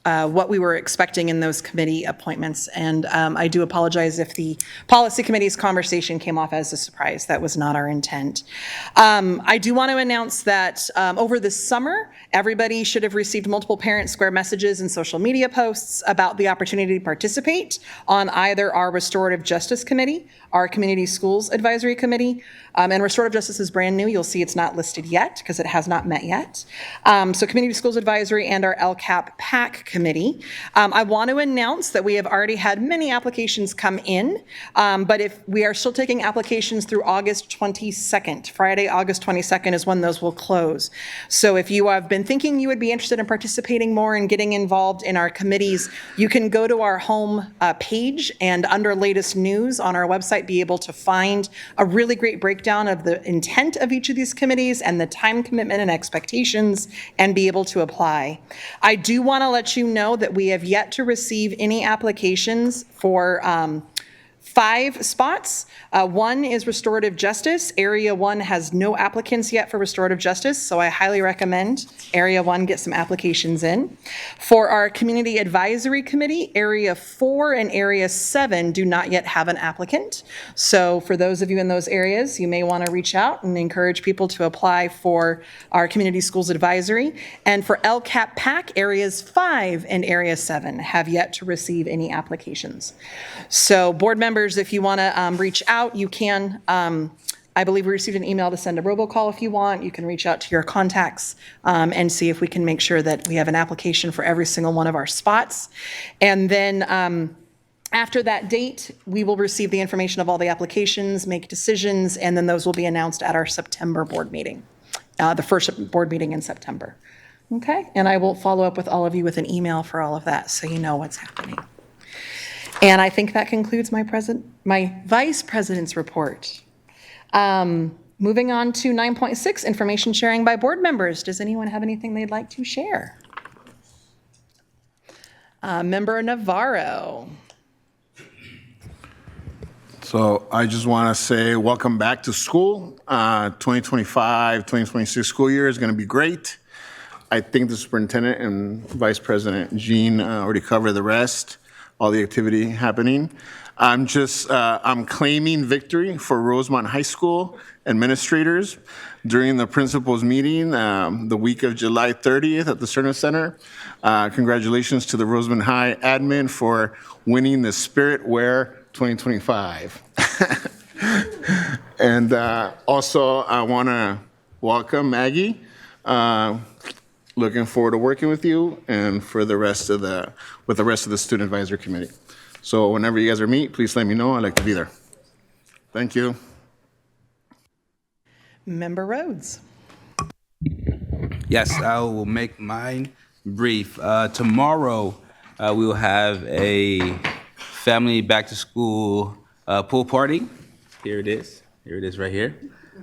what we were expecting in those committee appointments. And I do apologize if the policy committee's conversation came off as a surprise. That was not our intent. I do want to announce that over the summer, everybody should have received multiple Parent Square messages and social media posts about the opportunity to participate on either our Restorative Justice Committee, our Community Schools Advisory Committee, and Restorative Justice is brand new. You'll see it's not listed yet because it has not met yet. So Community Schools Advisory and our LCAP PAC Committee. I want to announce that we have already had many applications come in, but if we are still taking applications through August 22nd, Friday, August 22nd is when those will close. So if you have been thinking you would be interested in participating more and getting involved in our committees, you can go to our home page and under latest news on our website be able to find a really great breakdown of the intent of each of these committees and the time commitment and expectations and be able to apply. I do want to let you know that we have yet to receive any applications for 5 spots. 1 is Restorative Justice. Area 1 has no applicants yet for Restorative Justice, so I highly recommend Area 1 get some applications in. For our Community Advisory Committee, Area 4 and Area 7 do not yet have an applicant. So for those of you in those areas, you may want to reach out and encourage people to apply for our Community Schools Advisory. And for LCAP PAC, Areas 5 and Area 7 have yet to receive any applications. So board members, if you want to reach out, you can. I believe we received an email to send a robocall if you want. You can reach out to your contacts and see if we can make sure that we have an application for every single one of our spots. And then After that date, we will receive the information of all the applications, make decisions, and then those will be announced at our September board meeting, the first board meeting in September. Okay, and I will follow up with all of you with an email for all of that, so you know what's happening. And I think that concludes my vice president's report. Moving on to 9.6, information sharing by board members. Does anyone have anything they'd like to share? Member Navarro. So I just want to say welcome back to school. 2025, 2026 school year is going to be great. I think the superintendent and vice president Jean already covered the rest, all the activity happening. I'm claiming victory for Rosemont High School administrators during the principals meeting the week of July 30th at the Cerner Center. Congratulations to the Rosemont High admin for winning the Spirit Wear 2025. And also I want to welcome Maggie. Looking forward to working with you and for the rest of the student advisory committee. So whenever you guys are meet, please let me know. I'd like to be there. Thank you. Member Rhodes. Yes, I will make mine brief. Tomorrow, we will have a family back to school pool party. Here it is. Here it is right here.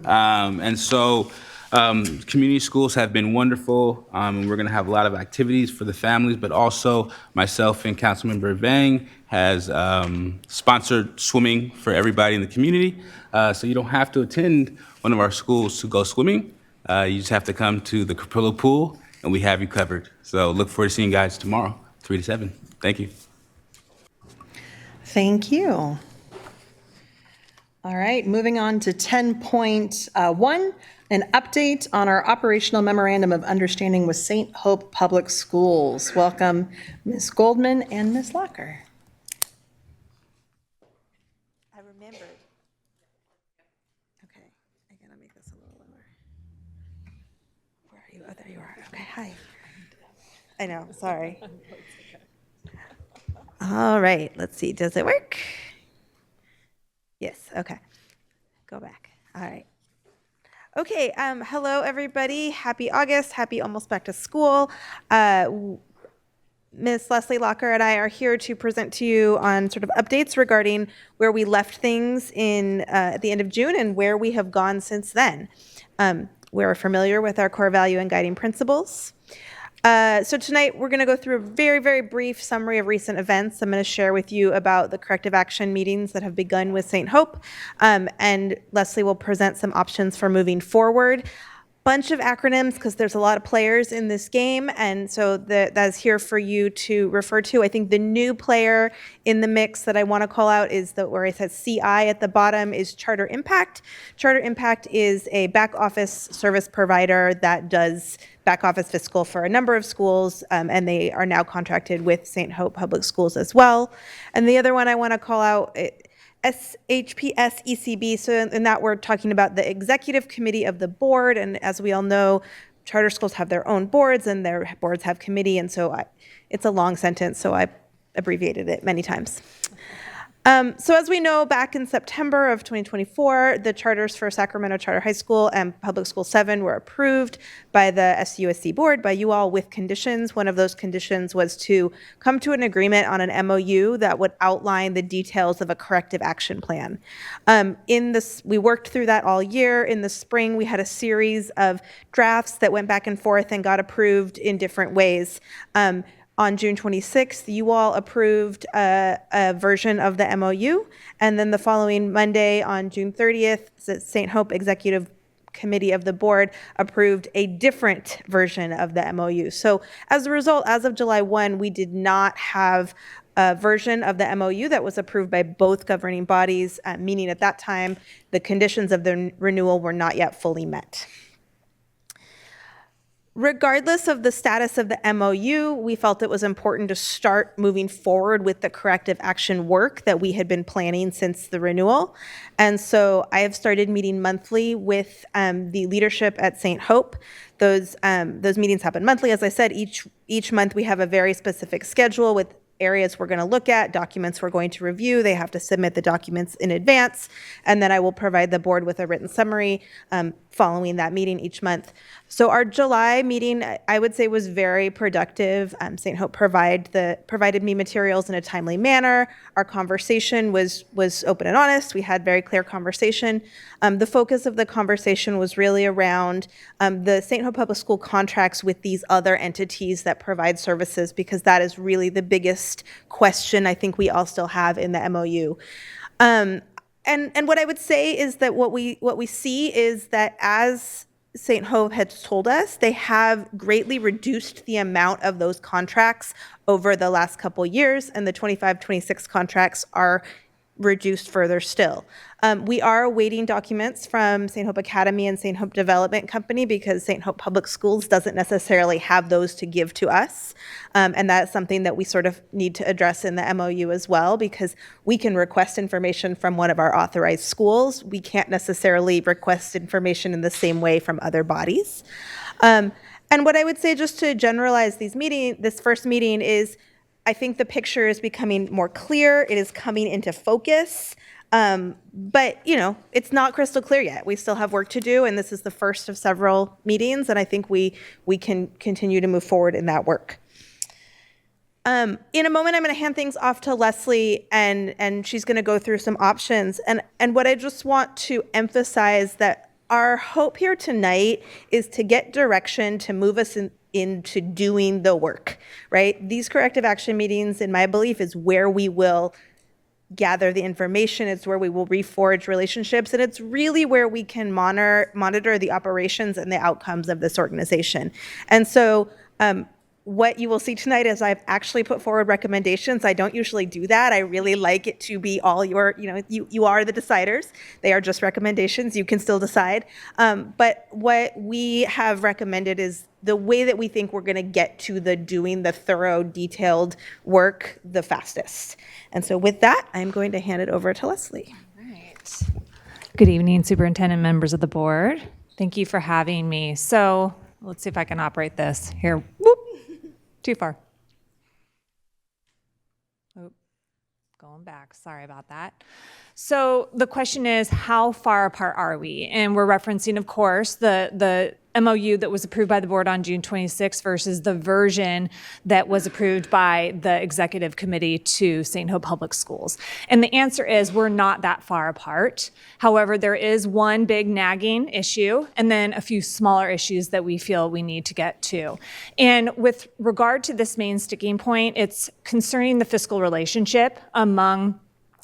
And so community schools have been wonderful, and we're going to have a lot of activities for the families, but also myself and Councilmember Vang has sponsored swimming for everybody in the community. So you don't have to attend one of our schools to go swimming. You just have to come to the Caprillo Pool, and we have you covered. So look forward to seeing you guys tomorrow, 3 to 7. Thank you. Thank you. All right, moving on to 10.1, an update on our operational memorandum of understanding with St. Hope Public Schools. Welcome, Ms. Goldman and Ms. Locker. I remembered. Okay, I gotta make this a little lower. Where are you? Oh, there you are. Okay, hi. I know, sorry. All right, let's see, does it work? Yes, okay. Go back. All right. Okay, hello everybody. Happy August, happy almost back to school. Ms. Leslie Locker and I are here to present to you on sort of updates regarding where we left things at the end of June and where we have gone since then. We're familiar with our core value and guiding principles. So tonight we're going to go through a very, very brief summary of recent events. I'm going to share with you about the corrective action meetings that have begun with St. Hope, and Leslie will present some options for moving forward. Bunch of acronyms because there's a lot of players in this game, and so that's here for you to refer to. I think the new player in the mix that I want to call out is where it says CI at the bottom is Charter Impact. Charter Impact is a back office service provider that does back office fiscal for a number of schools, and they are now contracted with St. Hope Public Schools as well. And the other one I want to call out, SHPS ECB, so in that we're talking about the executive committee of the board, and as we all know, charter schools have their own boards and their boards have committee, and so it's a long sentence, so I abbreviated it many times. So as we know, back in September of 2024, the charters for Sacramento Charter High School and Public School 7 were approved by the SUSC board, by you all, with conditions. One of those conditions was to come to an agreement on an MOU that would outline the details of a corrective action plan. We worked through that all year. In the spring, we had a series of drafts that went back and forth and got approved in different ways. On June 26th, you all approved a version of the MOU, and then the following Monday on June 30th, the St. Hope Executive Committee of the board approved a different version of the MOU. So as a result, as of July 1, we did not have a version of the MOU that was approved by both governing bodies, meaning at that time, the conditions of the renewal were not yet fully met. Regardless of the status of the MOU, we felt it was important to start moving forward with the corrective action work that we had been planning since the renewal. And so I have started meeting monthly with the leadership at St. Hope. Those meetings happen monthly. As I said, each month we have a very specific schedule with areas we're going to look at, documents we're going to review. They have to submit the documents in advance, and then I will provide the board with a written summary following that meeting each month. So our July meeting, I would say, was very productive. St. Hope provided me materials in a timely manner. Our conversation was open and honest. We had very clear conversation. The focus of the conversation was really around the St. Hope Public School contracts with these other entities that provide services, because that is really the biggest question I think we all still have in the MOU. And what I would say is that what we see is that, as St. Hope has told us, they have greatly reduced the amount of those contracts over the last couple years, and the 25-26 contracts are reduced further still. We are awaiting documents from St. Hope Academy and St. Hope Development Company, because St. Hope Public Schools doesn't necessarily have those to give to us. And that's something that we sort of need to address in the MOU as well, because we can request information from one of our authorized schools. We can't necessarily request information in the same way from other bodies. And what I would say, just to generalize this first meeting, is I think the picture is becoming more clear. It is coming into focus. But, it's not crystal clear yet. We still have work to do, and this is the first of several meetings, and I think we can continue to move forward in that work. In a moment, I'm going to hand things off to Leslie, and she's going to go through some options. And what I just want to emphasize, that our hope here tonight is to get direction to move us into doing the work, right? These corrective action meetings, in my belief, is where we will gather the information. It's where we will reforge relationships, and it's really where we can monitor the operations and the outcomes of this organization. And so what you will see tonight is I've actually put forward recommendations. I don't usually do that. I really like it to be all your, you are the deciders. They are just recommendations. You can still decide. But what we have recommended is the way that we think we're going to get to doing the thorough, detailed work the fastest. And so with that, I'm going to hand it over to Leslie. Good evening, Superintendent, members of the board. Thank you for having me. So let's see if I can operate this here. Whoop. Too far. Oh, going back. Sorry about that. So the question is, how far apart are we? And we're referencing, of course, the MOU that was approved by the board on June 26 versus the version that was approved by the executive committee to St. Hope Public Schools. And the answer is, we're not that far apart. However, there is one big nagging issue, and then a few smaller issues that we feel we need to get to. And with regard to this main sticking point, it's concerning the fiscal relationship among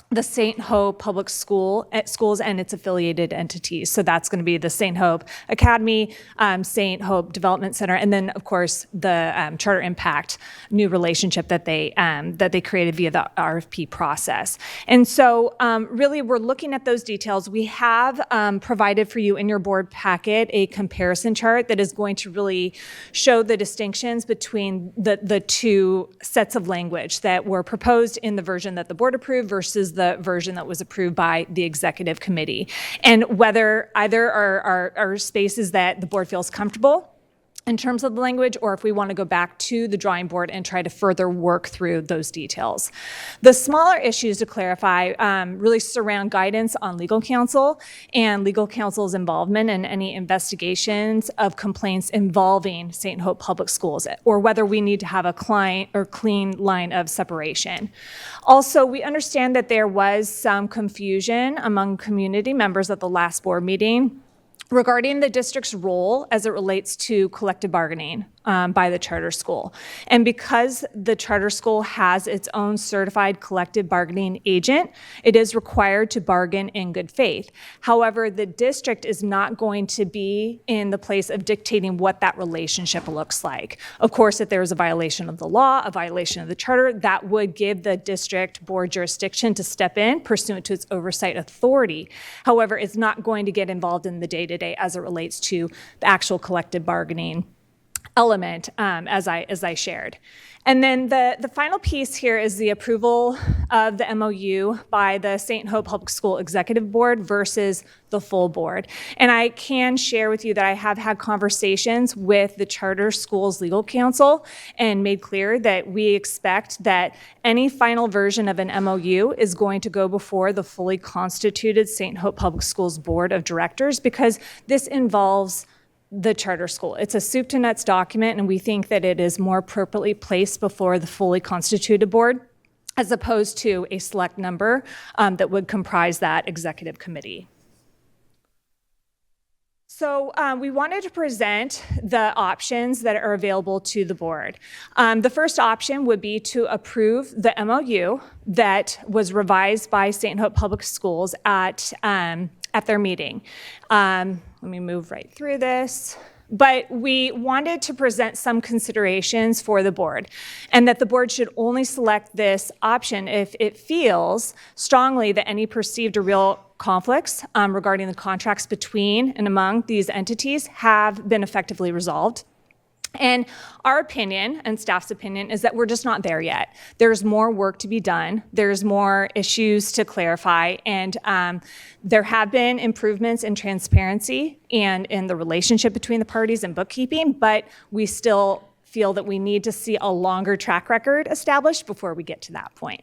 the St. Hope Public Schools and its affiliated entities. So that's going to be the St. Hope Academy, St. Hope Development Center, and then, of course, the Charter Impact new relationship that they created via the RFP process. And so really, we're looking at those details. We have provided for you in your board packet a comparison chart that is going to really show the distinctions between the two sets of language that were proposed in the version that the board approved versus the version that was approved by the executive committee, and whether either are spaces that the board feels comfortable in terms of the language, or if we want to go back to the drawing board and try to further work through those details. The smaller issues to clarify really surround guidance on legal counsel and legal counsel's involvement in any investigations of complaints involving St. Hope Public Schools, or whether we need to have a client or clean line of separation. Also, we understand that there was some confusion among community members at the last board meeting regarding the district's role as it relates to collective bargaining by the charter school. And because the charter school has its own certified collective bargaining agent, it is required to bargain in good faith. However, the district is not going to be in the place of dictating what that relationship looks like. Of course, if there is a violation of the law, a violation of the charter, that would give the district board jurisdiction to step in pursuant to its oversight authority. However, it's not going to get involved in the day-to-day as it relates to the actual collective bargaining element, as I shared. And then the final piece here is the approval of the MOU by the St. Hope Public School Executive Board versus the full board. And I can share with you that I have had conversations with the Charter Schools Legal Counsel and made clear that we expect that any final version of an MOU is going to go before the fully constituted St. Hope Public Schools Board of Directors, because this involves the charter school. It's a soup to nuts document, and we think that it is more appropriately placed before the fully constituted board as opposed to a select number that would comprise that executive committee. So we wanted to present the options that are available to the board. The first option would be to approve the MOU that was revised by St. Hope Public Schools at their meeting. Let me move right through this. But we wanted to present some considerations for the board, and that the board should only select this option if it feels strongly that any perceived or real conflicts regarding the contracts between and among these entities have been effectively resolved. And our opinion and staff's opinion is that we're just not there yet. There's more work to be done. There's more issues to clarify. And there have been improvements in transparency and in the relationship between the parties and bookkeeping, but we still feel that we need to see a longer track record established before we get to that point.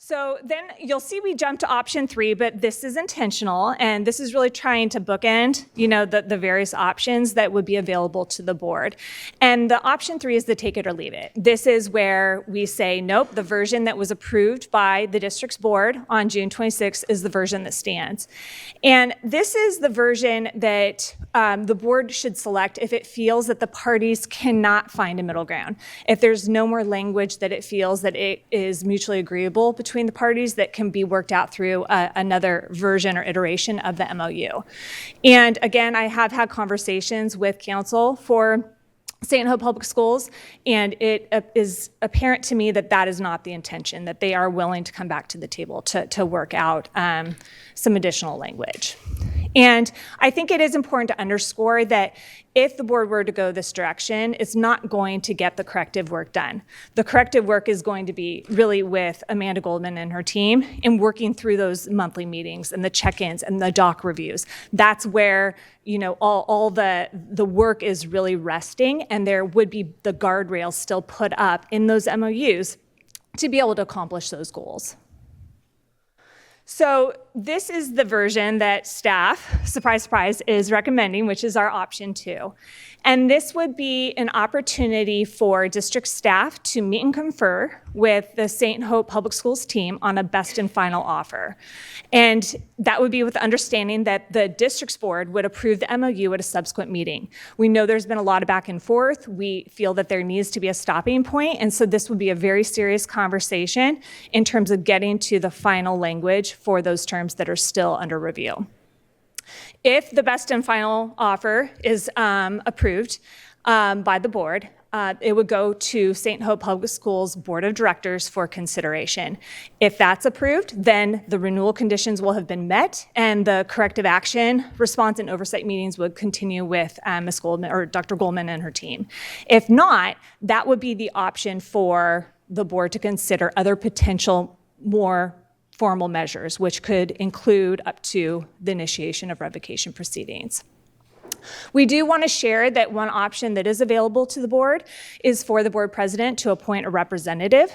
So then you'll see we jumped to option 3, but this is intentional, and this is really trying to bookend, the various options that would be available to the board. And the option 3 is the take it or leave it. This is where we say, nope, the version that was approved by the district's board on June 26th is the version that stands. And this is the version that the board should select if it feels that the parties cannot find a middle ground. If there's no more language that it feels that it is mutually agreeable between the parties that can be worked out through another version or iteration of the MOU. And again, I have had conversations with counsel for St. Hope Public Schools, and it is apparent to me that that is not the intention, that they are willing to come back to the table to work out some additional language. And I think it is important to underscore that if the board were to go this direction, it's not going to get the corrective work done. The corrective work is going to be really with Amanda Goldman and her team in working through those monthly meetings and the check-ins and the doc reviews. That's where all the work is really resting, and there would be the guardrails still put up in those MOUs to be able to accomplish those goals. So this is the version that staff, surprise, surprise, is recommending, which is our option 2. And this would be an opportunity for district staff to meet and confer with the St. Hope Public Schools team on a best and final offer. And that would be with the understanding that the district's board would approve the MOU at a subsequent meeting. We know there's been a lot of back and forth. We feel that there needs to be a stopping point, and so this would be a very serious conversation in terms of getting to the final language for those terms that are still under review. If the best and final offer is approved by the board, it would go to St. Hope Public Schools Board of Directors for consideration. If that's approved, then the renewal conditions will have been met, and the corrective action response and oversight meetings would continue with Ms. Goldman or Dr. Goldman and her team. If not, that would be the option for the board to consider other potential more formal measures, which could include up to the initiation of revocation proceedings. We do want to share that one option that is available to the board is for the board president to appoint a representative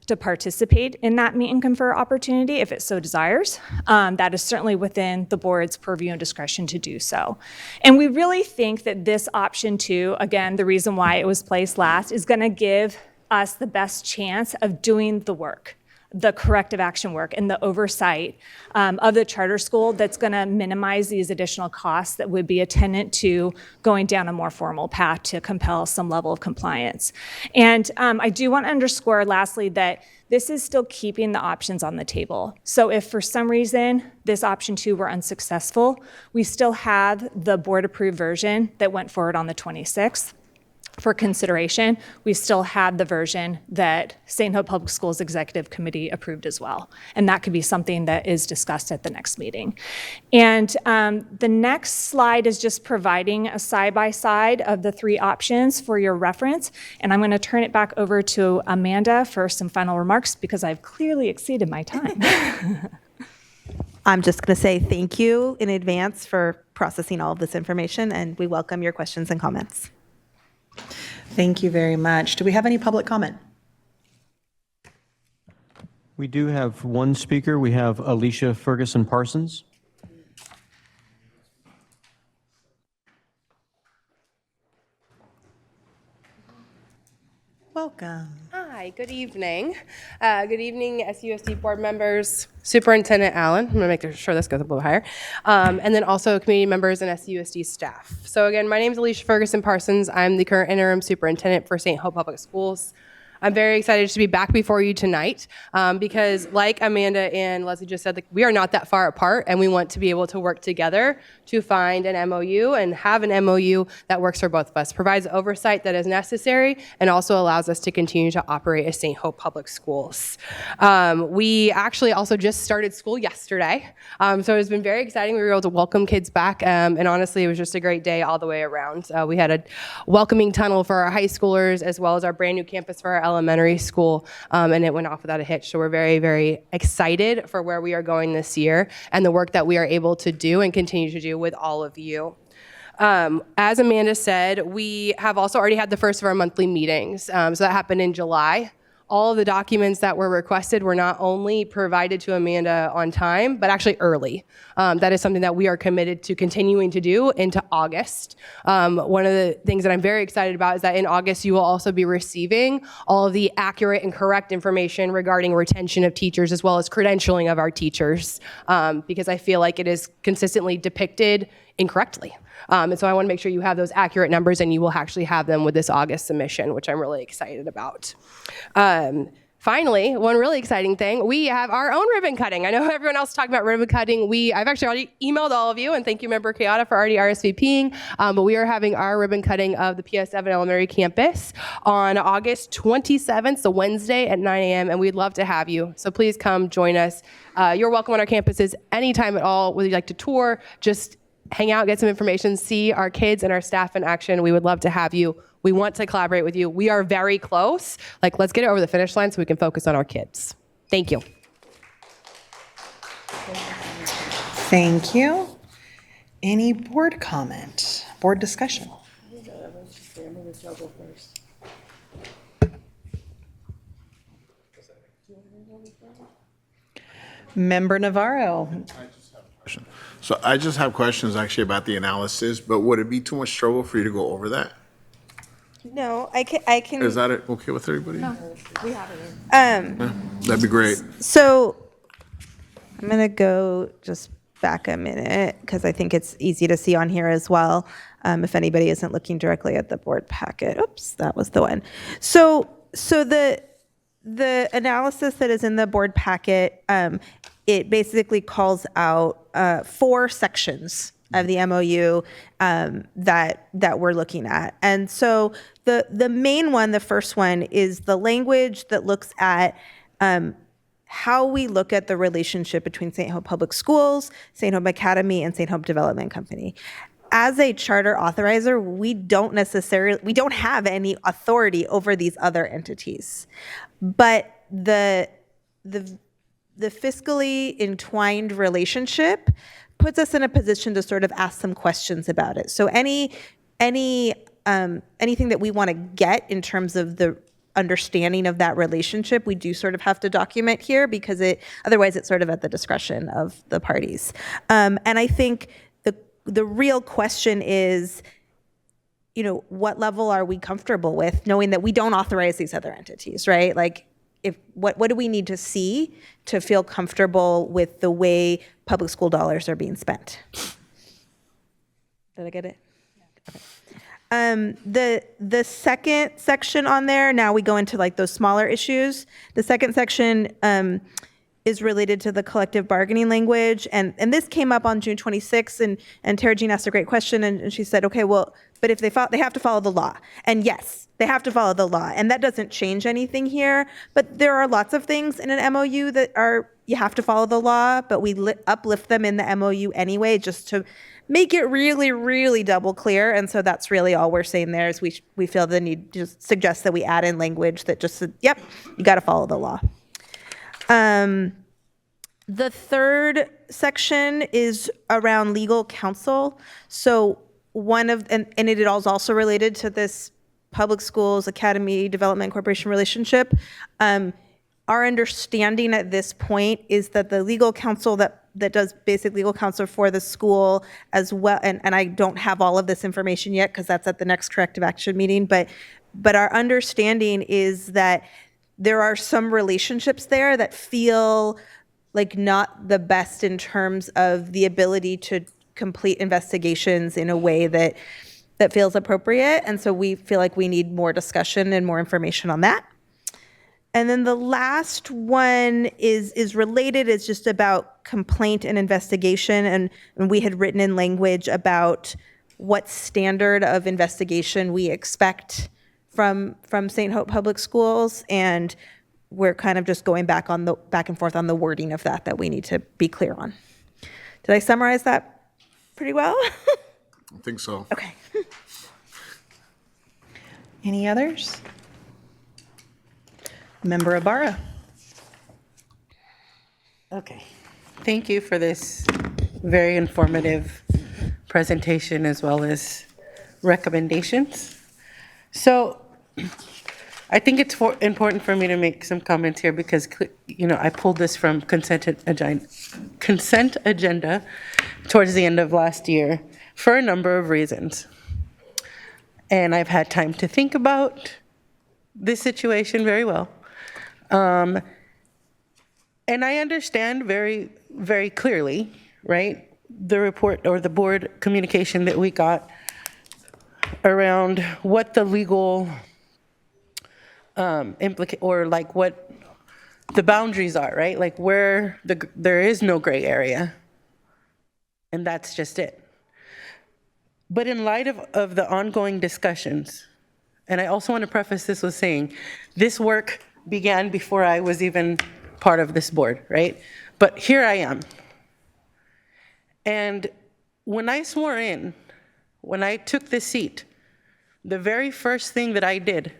to participate in that meet and confer opportunity if it so desires. That is certainly within the board's purview and discretion to do so. And we really think that this option 2, again, the reason why it was placed last, is going to give us the best chance of doing the work, the corrective action work and the oversight of the charter school that's going to minimize these additional costs that would be attendant to going down a more formal path to compel some level of compliance. And I do want to underscore lastly that this is still keeping the options on the table. So if for some reason this option 2 were unsuccessful, we still have the board approved version that went forward on the 26th. for consideration, we still had the version that St. Hope Public Schools Executive Committee approved as well. And that could be something that is discussed at the next meeting. And the next slide is just providing a side-by-side of the three options for your reference. And I'm going to turn it back over to Amanda for some final remarks because I've clearly exceeded my time. I'm just going to say thank you in advance for processing all of this information, and we welcome your questions and comments. Thank you very much. Do we have any public comment? We do have one speaker. We have Alicia Ferguson Parsons. Welcome. Hi, good evening. Good evening, SUSD board members, Superintendent Allen. I'm going to make sure this goes a little higher. And then also community members and SUSD staff. So again, my name is Alicia Ferguson Parsons. I'm the current interim superintendent for St. Hope Public Schools. I'm very excited to be back before you tonight because like Amanda and Leslie just said, we are not that far apart and we want to be able to work together to find an MOU and have an MOU that works for both of us, provides oversight that is necessary and also allows us to continue to operate as St. Hope Public Schools. We actually also just started school yesterday, so it's been very exciting. We were able to welcome kids back and honestly, it was just a great day all the way around. We had a welcoming tunnel for our high schoolers as well as our brand new campus for our elementary school, and it went off without a hitch. So we're very, very excited for where we are going this year and the work that we are able to do and continue to do with all of you. As Amanda said, we have also already had the first of our monthly meetings. So that happened in July. All of the documents that were requested were not only provided to Amanda on time, but actually early. That is something that we are committed to continuing to do into August. One of the things that I'm very excited about is that in August, you will also be receiving all of the accurate and correct information regarding retention of teachers as well as credentialing of our teachers, because I feel like it is consistently depicted incorrectly. And so I want to make sure you have those accurate numbers and you will actually have them with this August submission, which I'm really excited about. Finally, one really exciting thing, we have our own ribbon cutting. I know everyone else talked about ribbon cutting. I've actually already emailed all of you, and thank you, Member Kayada, for already RSVPing. But we are having our ribbon cutting of the PS7 Elementary Campus on August 27th, so Wednesday at 9 a.m., and we'd love to have you. So please come join us. You're welcome on our campuses anytime at all, whether you'd like to tour, just hang out, get some information, see our kids and our staff in action. We would love to have you. We want to collaborate with you. We are very close. Let's get it over the finish line so we can focus on our kids. Thank you. Thank you. Any board comment, board discussion? Member Navarro. So I just have questions actually about the analysis, but would it be too much trouble for you to go over that? No, I can. Is that okay with everybody? No, we have it. Yeah, that'd be great. So I'm going to go just back a minute because I think it's easy to see on here as well. If anybody isn't looking directly at the board packet. Oops, that was the one. So the analysis that is in the board packet, it basically calls out 4 sections of the MOU that we're looking at. And so the main one, the first one, is the language that looks at how we look at the relationship between St. Hope Public Schools, St. Hope Academy, and St. Hope Development Company. As a charter authorizer, we don't have any authority over these other entities. But the fiscally entwined relationship puts us in a position to sort of ask some questions about it. So anything that we want to get in terms of the understanding of that relationship, we do sort of have to document here because otherwise it's sort of at the discretion of the parties. And I think the real question is, what level are we comfortable with knowing that we don't authorize these other entities, right? What do we need to see to feel comfortable with the way public school dollars are being spent? Did I get it? Okay. The second section on there, now we go into those smaller issues. The second section is related to the collective bargaining language. And this came up on June 26th, and Tara Jean asked a great question, and she said, okay, well, but if they have to follow the law. And yes, they have to follow the law, and that doesn't change anything here. But there are lots of things in an MOU that you have to follow the law, but we uplift them in the MOU anyway, just to make it really, really double clear. And so that's really all we're saying there is we feel the need to suggest that we add in language that just said, yep, you got to follow the law. The third section is around legal counsel. So and it is also related to this public schools, academy, development, corporation relationship. Our understanding at this point is that the legal counsel that does basic legal counsel for the school as well, and I don't have all of this information yet because that's at the next corrective action meeting, but our understanding is that there are some relationships there that feel like not the best in terms of the ability to complete investigations in a way that feels appropriate. And so we feel like we need more discussion and more information on that. And then the last one is related. It's just about complaint and investigation. And we had written in language about what standard of investigation we expect from St. Hope Public Schools. And we're kind of just going back and forth on the wording of that we need to be clear on. Did I summarize that pretty well? I think so. Okay. Any others? Member Ibarra. Okay. Thank you for this very informative presentation as well as recommendations. So I think it's important for me to make some comments here because, I pulled this from consent agenda towards the end of last year for a number of reasons. And I've had time to think about this situation very well. And I understand very, very clearly, right, the report or the board communication that we got around what the legal or like what the boundaries are, right? Like where there is no gray area. And that's just it. But in light of the ongoing discussions, and I also want to preface this with saying, this work began before I was even part of this board, right? But here I am. And when I swore in, when I took this seat, the very first thing that I did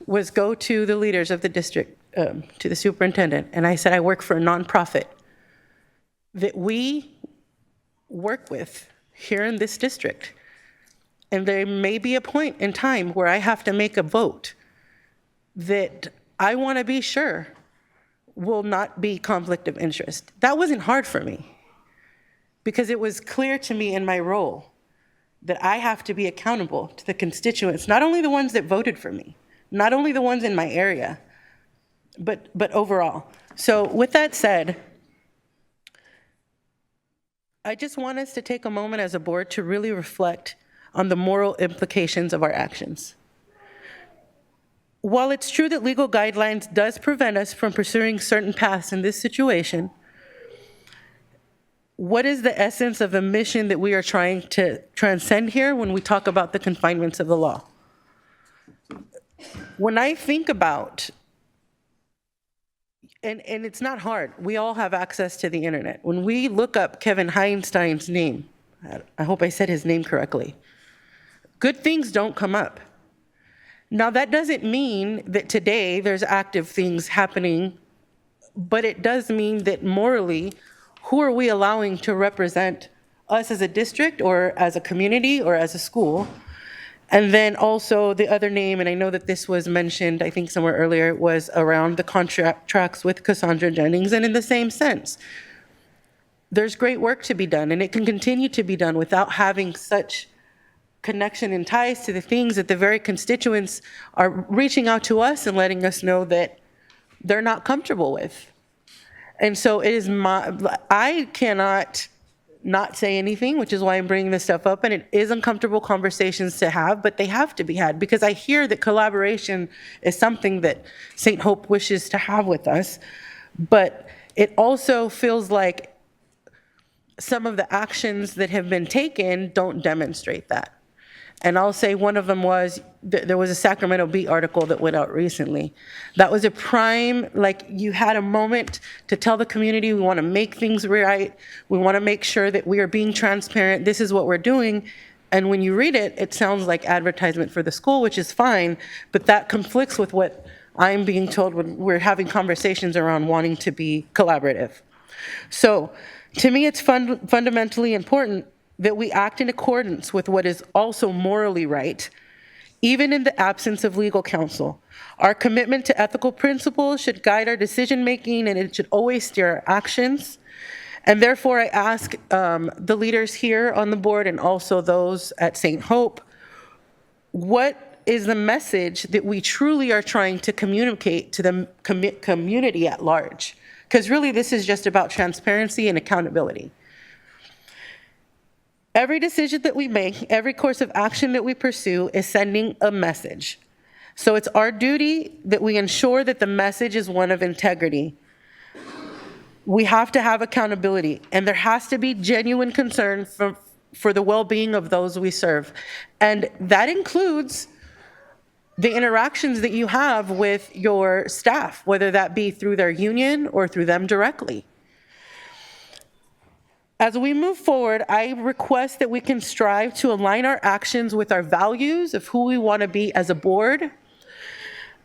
was go to the leaders of the district, to the superintendent, and I said, I work for a nonprofit that we work with here in this district. And there may be a point in time where I have to make a vote that I want to be sure will not be conflict of interest. That wasn't hard for me because it was clear to me in my role that I have to be accountable to the constituents, not only the ones that voted for me, not only the ones in my area, but overall. So with that said, I just want us to take a moment as a board to really reflect on the moral implications of our actions. While it's true that legal guidelines does prevent us from pursuing certain paths in this situation, what is the essence of the mission that we are trying to transcend here when we talk about the confinements of the law? When I think about, and it's not hard, we all have access to the internet. When we look up Kevin Heinstein's name, I hope I said his name correctly, good things don't come up. Now that doesn't mean that today there's active things happening, but it does mean that morally, who are we allowing to represent us as a district or as a community or as a school? And then also the other name, and I know that this was mentioned, I think somewhere earlier, was around the contracts with Cassandra Jennings, and in the same sense. There's great work to be done, and it can continue to be done without having such connection and ties to the things that the very constituents are reaching out to us and letting us know that they're not comfortable with. And so it is I cannot not say anything, which is why I'm bringing this stuff up, and it is uncomfortable conversations to have, but they have to be had because I hear that collaboration is something that St. Hope wishes to have with us, but it also feels like some of the actions that have been taken don't demonstrate that. And I'll say one of them was, there was a Sacramento Bee article that went out recently. That was a prime, like you had a moment to tell the community, we want to make things right. We want to make sure that we are being transparent. This is what we're doing. And when you read it, it sounds like advertisement for the school, which is fine, but that conflicts with what I'm being told when we're having conversations around wanting to be collaborative. So to me, it's fundamentally important that we act in accordance with what is also morally right, even in the absence of legal counsel. Our commitment to ethical principles should guide our decision-making, and it should always steer our actions. And therefore, I ask the leaders here on the board and also those at St. Hope, what is the message that we truly are trying to communicate to the community at large? Because really, this is just about transparency and accountability. Every decision that we make, every course of action that we pursue is sending a message. So it's our duty that we ensure that the message is one of integrity. We have to have accountability, and there has to be genuine concern for the well-being of those we serve. And that includes the interactions that you have with your staff, whether that be through their union or through them directly. As we move forward, I request that we can strive to align our actions with our values of who we want to be as a board,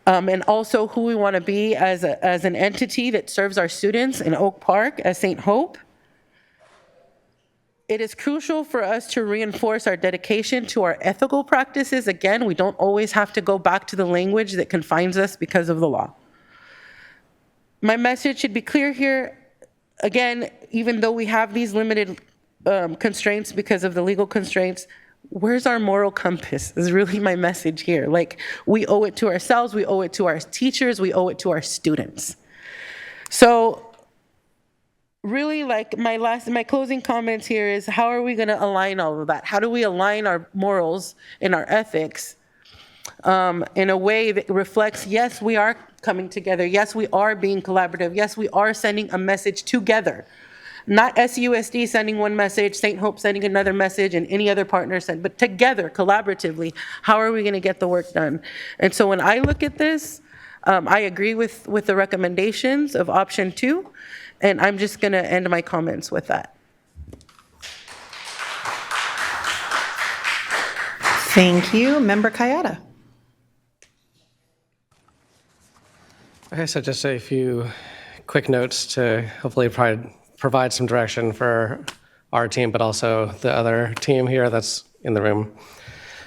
and also who we want to be as an entity that serves our students in Oak Park as St. Hope. It is crucial for us to reinforce our dedication to our ethical practices. Again, we don't always have to go back to the language that confines us because of the law. My message should be clear here. Again, even though we have these limited constraints because of the legal constraints, where's our moral compass is really my message here. Like, we owe it to ourselves, we owe it to our teachers, we owe it to our students. So really, like, my closing comments here is, how are we going to align all of that? How do we align our morals and our ethics in a way that reflects, yes, we are coming together, yes, we are being collaborative, yes, we are sending a message together. Not SUSD sending one message, St. Hope sending another message, and any other partner send, but together, collaboratively, how are we going to get the work done? And so when I look at this, I agree with the recommendations of option 2, and I'm just going to end my comments with that. Thank you. Member Kayada. Okay, so just a few quick notes to hopefully provide some direction for our team, but also the other team here that's in the room.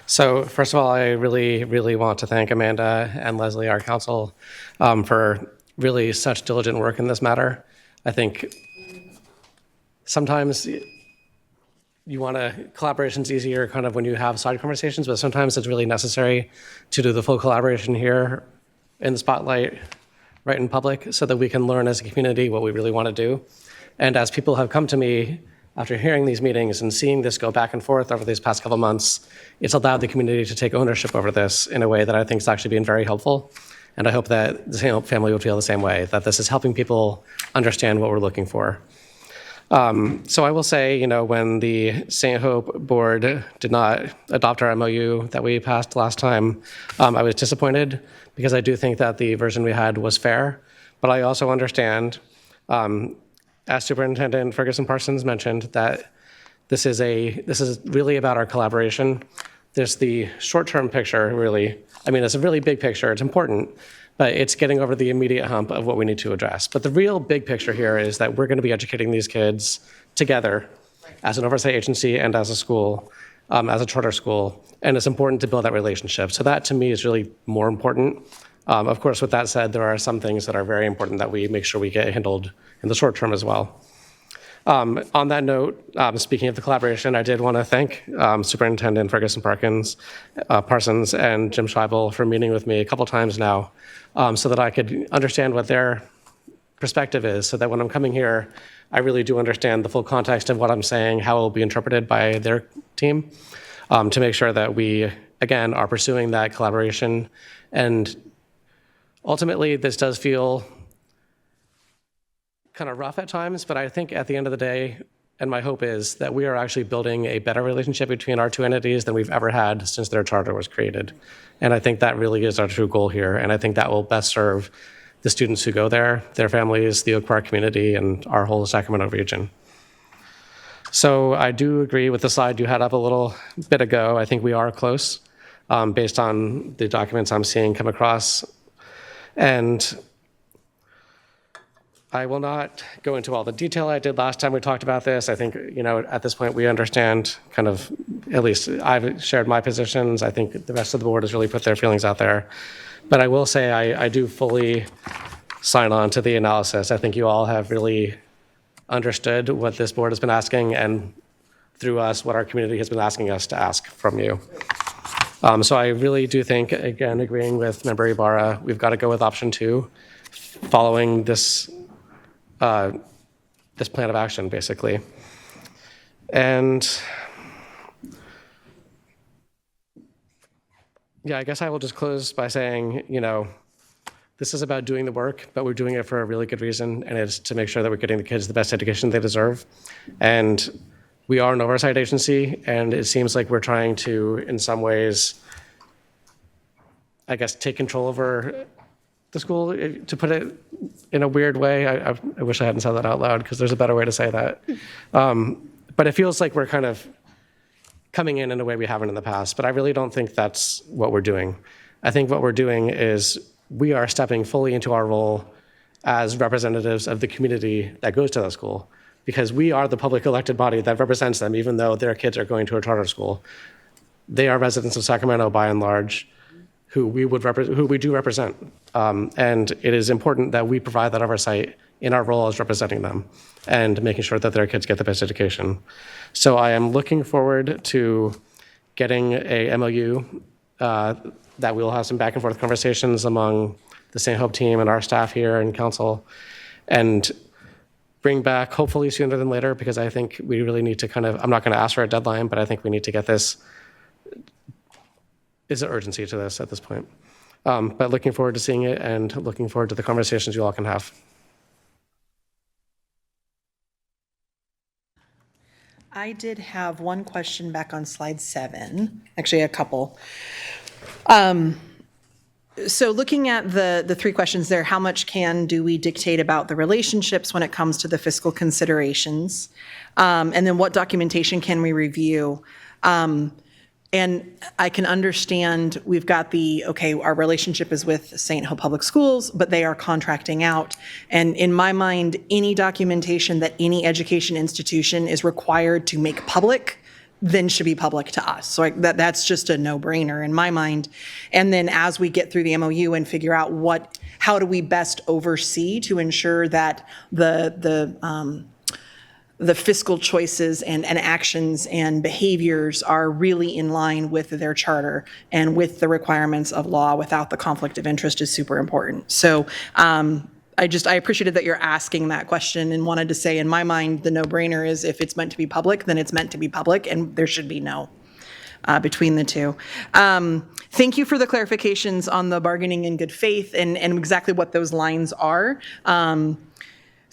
So first of all, I really, really want to thank Amanda and Leslie, our counsel, for really such diligent work in this matter. I think sometimes collaboration's easier kind of when you have side conversations, but sometimes it's really necessary to do the full collaboration here in the spotlight, right in public, so that we can learn as a community what we really want to do. And as people have come to me after hearing these meetings and seeing this go back and forth over these past couple months, it's allowed the community to take ownership over this in a way that I think has actually been very helpful. And I hope that the St. Hope family will feel the same way, that this is helping people understand what we're looking for. So I will say, when the St. Hope board did not adopt our MOU that we passed last time, I was disappointed because I do think that the version we had was fair. But I also understand, as Superintendent Ferguson Parsons mentioned, that this is really about our collaboration. There's the short-term picture, really. I mean, it's a really big picture. It's important, but it's getting over the immediate hump of what we need to address. But the real big picture here is that we're going to be educating these kids together as an oversight agency and as a school, as a charter school, and it's important to build that relationship. So that, to me, is really more important. Of course, with that said, there are some things that are very important that we make sure we get handled in the short term as well. On that note, speaking of the collaboration, I did want to thank Superintendent Ferguson Parsons and Jim Scheibel for meeting with me a couple times now, so that I could understand what their perspective is, so that when I'm coming here, I really do understand the full context of what I'm saying, how it will be interpreted by their team, to make sure that we, again, are pursuing that collaboration. And ultimately, this does feel kind of rough at times, but I think at the end of the day, and my hope is that we are actually building a better relationship between our two entities than we've ever had since their charter was created. And I think that really is our true goal here. And I think that will best serve the students who go there, their families, the Oak Park community, and our whole Sacramento region. So I do agree with the slide you had up a little bit ago. I think we are close based on the documents I'm seeing come across. And I will not go into all the detail I did last time we talked about this. I think, at this point we understand kind of, at least I've shared my positions. I think the rest of the board has really put their feelings out there. But I will say I do fully sign on to the analysis. I think you all have really understood what this board has been asking, and through us, what our community has been asking us to ask from you. So I really do think, again, agreeing with Member Ibarra, we've got to go with option 2, following this this plan of action, basically. And yeah, I guess I will just close by saying, this is about doing the work, but we're doing it for a really good reason, and it's to make sure that we're getting the kids the best education they deserve. And we are an oversight agency, and it seems like we're trying to, in some ways, I guess, take control over the school, to put it in a weird way. I wish I hadn't said that out loud, because there's a better way to say that. But it feels like we're kind of coming in a way we haven't in the past. But I really don't think that's what we're doing. I think what we're doing is we are stepping fully into our role as representatives of the community that goes to that school, because we are the public elected body that represents them, even though their kids are going to a charter school. They are residents of Sacramento, by and large, who we do represent. And it is important that we provide that oversight in our role as representing them and making sure that their kids get the best education. So I am looking forward to getting a MOU that we'll have some back and forth conversations among the St. Hope team and our staff here and council, and bring back hopefully sooner than later, because I think we really need to I'm not going to ask for a deadline, but I think we need to get this. Is an urgency to this at this point. But looking forward to seeing it, and looking forward to the conversations you all can have. I did have one question back on slide 7, actually a couple. So looking at the 3 questions there, how much do we dictate about the relationships when it comes to the fiscal considerations? And then what documentation can we review? And I can understand we've got our relationship is with St. Hope Public Schools, but they are contracting out. And in my mind, any documentation that any education institution is required to make public then should be public to us. So that's just a no-brainer in my mind. And then as we get through the MOU and figure out how do we best oversee to ensure that the fiscal choices and actions and behaviors are really in line with their charter and with the requirements of law without the conflict of interest is super important. So I appreciated that you're asking that question, and wanted to say, in my mind, the no-brainer is if it's meant to be public, then it's meant to be public, and there should be no between the two. Thank you for the clarifications on the bargaining in good faith and exactly what those lines are.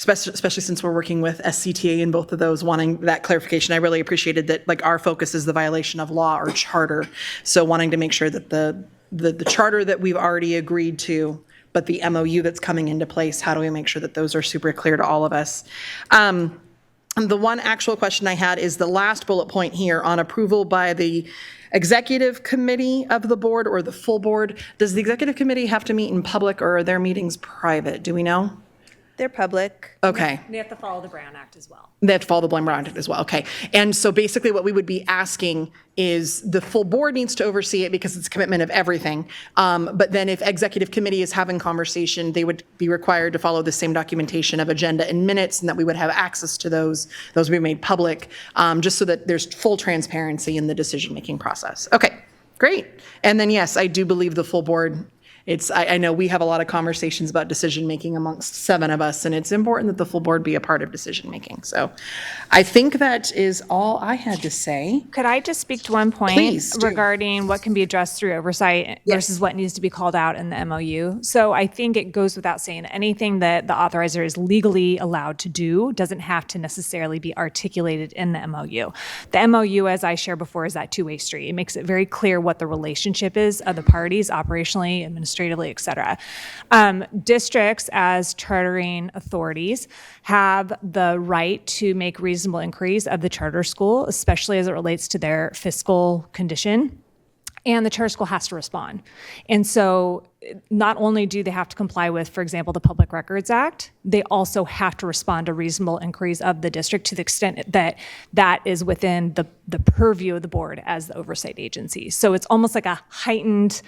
Especially since we're working with SCTA in both of those, wanting that clarification. I really appreciated that, our focus is the violation of law or charter. So wanting to make sure that the charter that we've already agreed to, but the MOU that's coming into place, how do we make sure that those are super clear to all of us? The one actual question I had is the last bullet point here on approval by the executive committee of the board or the full board. Does the executive committee have to meet in public, or are their meetings private? Do we know? They're public. Okay. They have to follow the Brown Act as well. They have to follow the Brown Act as well. Okay. And so basically what we would be asking is the full board needs to oversee it because it's a commitment of everything. But then if executive committee is having conversation, they would be required to follow the same documentation of agenda and minutes, and that we would have access to those would be made public, just so that there's full transparency in the decision-making process. Okay, great. And then yes, I do believe the full board I know we have a lot of conversations about decision-making amongst 7 of us, and it's important that the full board be a part of decision-making. So I think that is all I had to say. Could I just speak to one point Please do. regarding what can be addressed through oversight versus what needs to be called out in the MOU? So I think it goes without saying that anything that the authorizer is legally allowed to do doesn't have to necessarily be articulated in the MOU. The MOU, as I shared before, is that two-way street. It makes it very clear what the relationship is of the parties, operationally, administratively, et cetera. Districts, as chartering authorities, have the right to make reasonable inquiries of the charter school, especially as it relates to their fiscal condition. And the charter school has to respond. And so not only do they have to comply with, for example, the Public Records Act, they also have to respond to reasonable inquiries of the district to the extent that that is within the purview of the board as the oversight agency. So it's almost like a heightened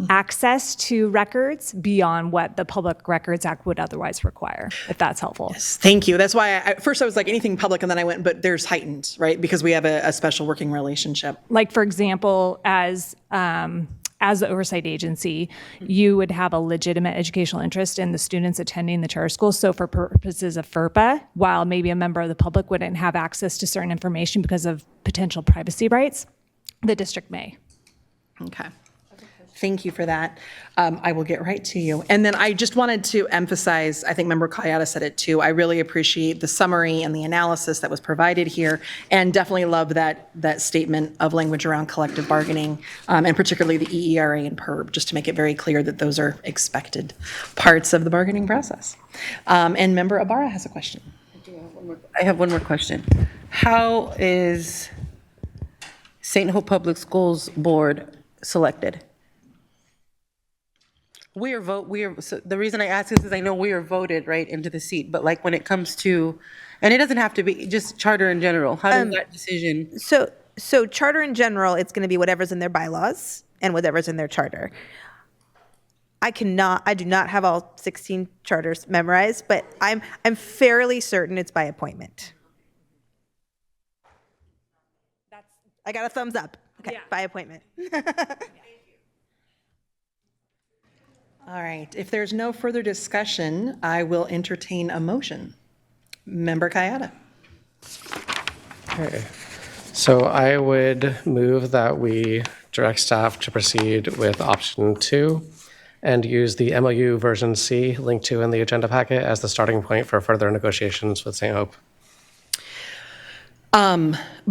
access to records beyond what the Public Records Act would otherwise require, if that's helpful. Thank you. That's why at first I was like anything public, and then I went, but there's heightened, right? Because we have a special working relationship. Like, for example, as the oversight agency, you would have a legitimate educational interest in the students attending the charter school. So for purposes of FERPA, while maybe a member of the public wouldn't have access to certain information because of potential privacy rights, the district may. Okay. Thank you for that. I will get right to you. And then I just wanted to emphasize, I think Member Kayada said it too, I really appreciate the summary and the analysis that was provided here, and definitely love that statement of language around collective bargaining, and particularly the EERA and PERB, just to make it very clear that those are expected parts of the bargaining process. And Member Ibarra has a question. I have one more question. How is St. Hope Public Schools Board selected? So the reason I ask this is I know we are voted right into the seat, but like when it comes to, and it doesn't have to be just charter in general, how does that decision? So charter in general, it's going to be whatever's in their bylaws and whatever's in their charter. I do not have all 16 charters memorized, but I'm fairly certain it's by appointment. I got a thumbs up. Okay, yeah. By appointment. All right, if there's no further discussion, I will entertain a motion. Member Kayada. Okay. So I would move that we direct staff to proceed with option 2 and use the MOU version C linked to in the agenda packet as the starting point for further negotiations with St. Hope.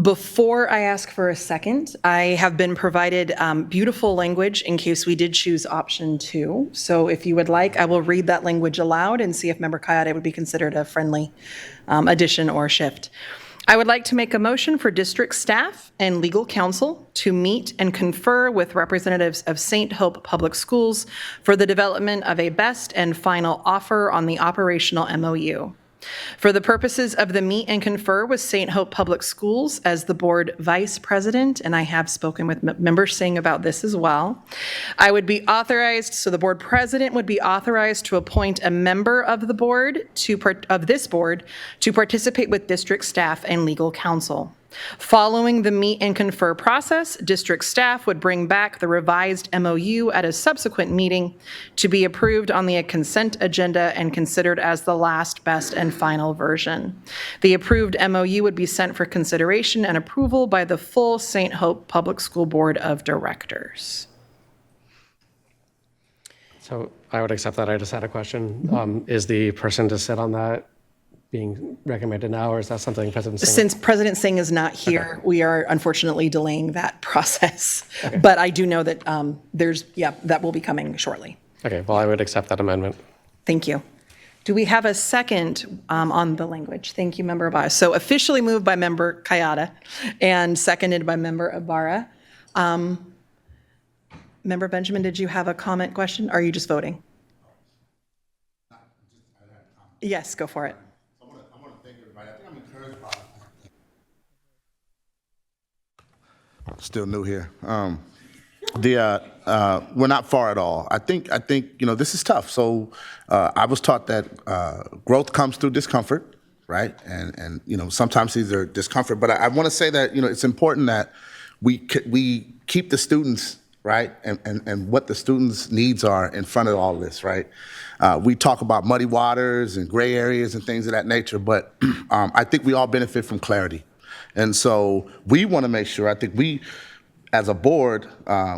Before I ask for a second, I have been provided beautiful language in case we did choose option 2. So if you would like, I will read that language aloud and see if Member Kayade would be considered a friendly addition or shift. I would like to make a motion for district staff and legal counsel to meet and confer with representatives of St. Hope Public Schools for the development of a best and final offer on the operational MOU. For the purposes of the meet and confer with St. Hope Public Schools as the board vice president, and I have spoken with Member Singh about this as well, I would be authorized, so the board president would be authorized to appoint a member of the board of this board to participate with district staff and legal counsel. Following the meet and confer process, district staff would bring back the revised MOU at a subsequent meeting to be approved on the consent agenda and considered as the last, best, and final version. The approved MOU would be sent for consideration and approval by the full St. Hope Public School Board of Directors. So I would accept that. I just had a question. Is the person to sit on that being recommended now, or is that something President Singh? Since President Singh is not here, we are unfortunately delaying that process. Okay. But I do know that that will be coming shortly. Okay, well, I would accept that amendment. Thank you. Do we have a second on the language? Thank you, Member Ibarra. So officially moved by Member Kayada and seconded by Member Ibarra. Member Benjamin, did you have a comment, question, or are you just voting? Yes, go for it. Still new here. We're not far at all. I think this is tough. So I was taught that growth comes through discomfort, right? And sometimes these are discomfort. But I want to say that it's important that we keep the students right? And what the students' needs are in front of all this, right? We talk about muddy waters and gray areas and things of that nature, but I think we all benefit from clarity. And so we want to make sure, I think we, as a board,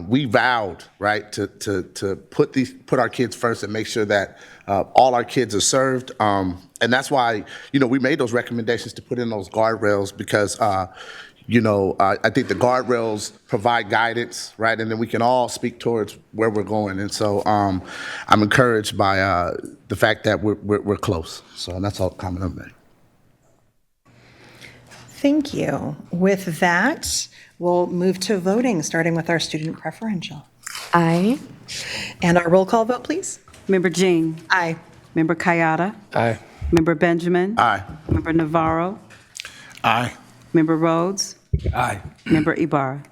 we vowed, right, to put our kids first and make sure that all our kids are served. And that's why, we made those recommendations to put in those guardrails because, I think the guardrails provide guidance, right? And then we can all speak towards where we're going. And so I'm encouraged by the fact that we're close. So that's all comment on that. Thank you. With that, we'll move to voting, starting with our student preferential. Aye. And our roll call vote, please. Member Jean. Aye. Member Kayada. Aye. Member Benjamin. Aye. Member Navarro. Aye. Member Rhodes. Aye. Member Ibarra.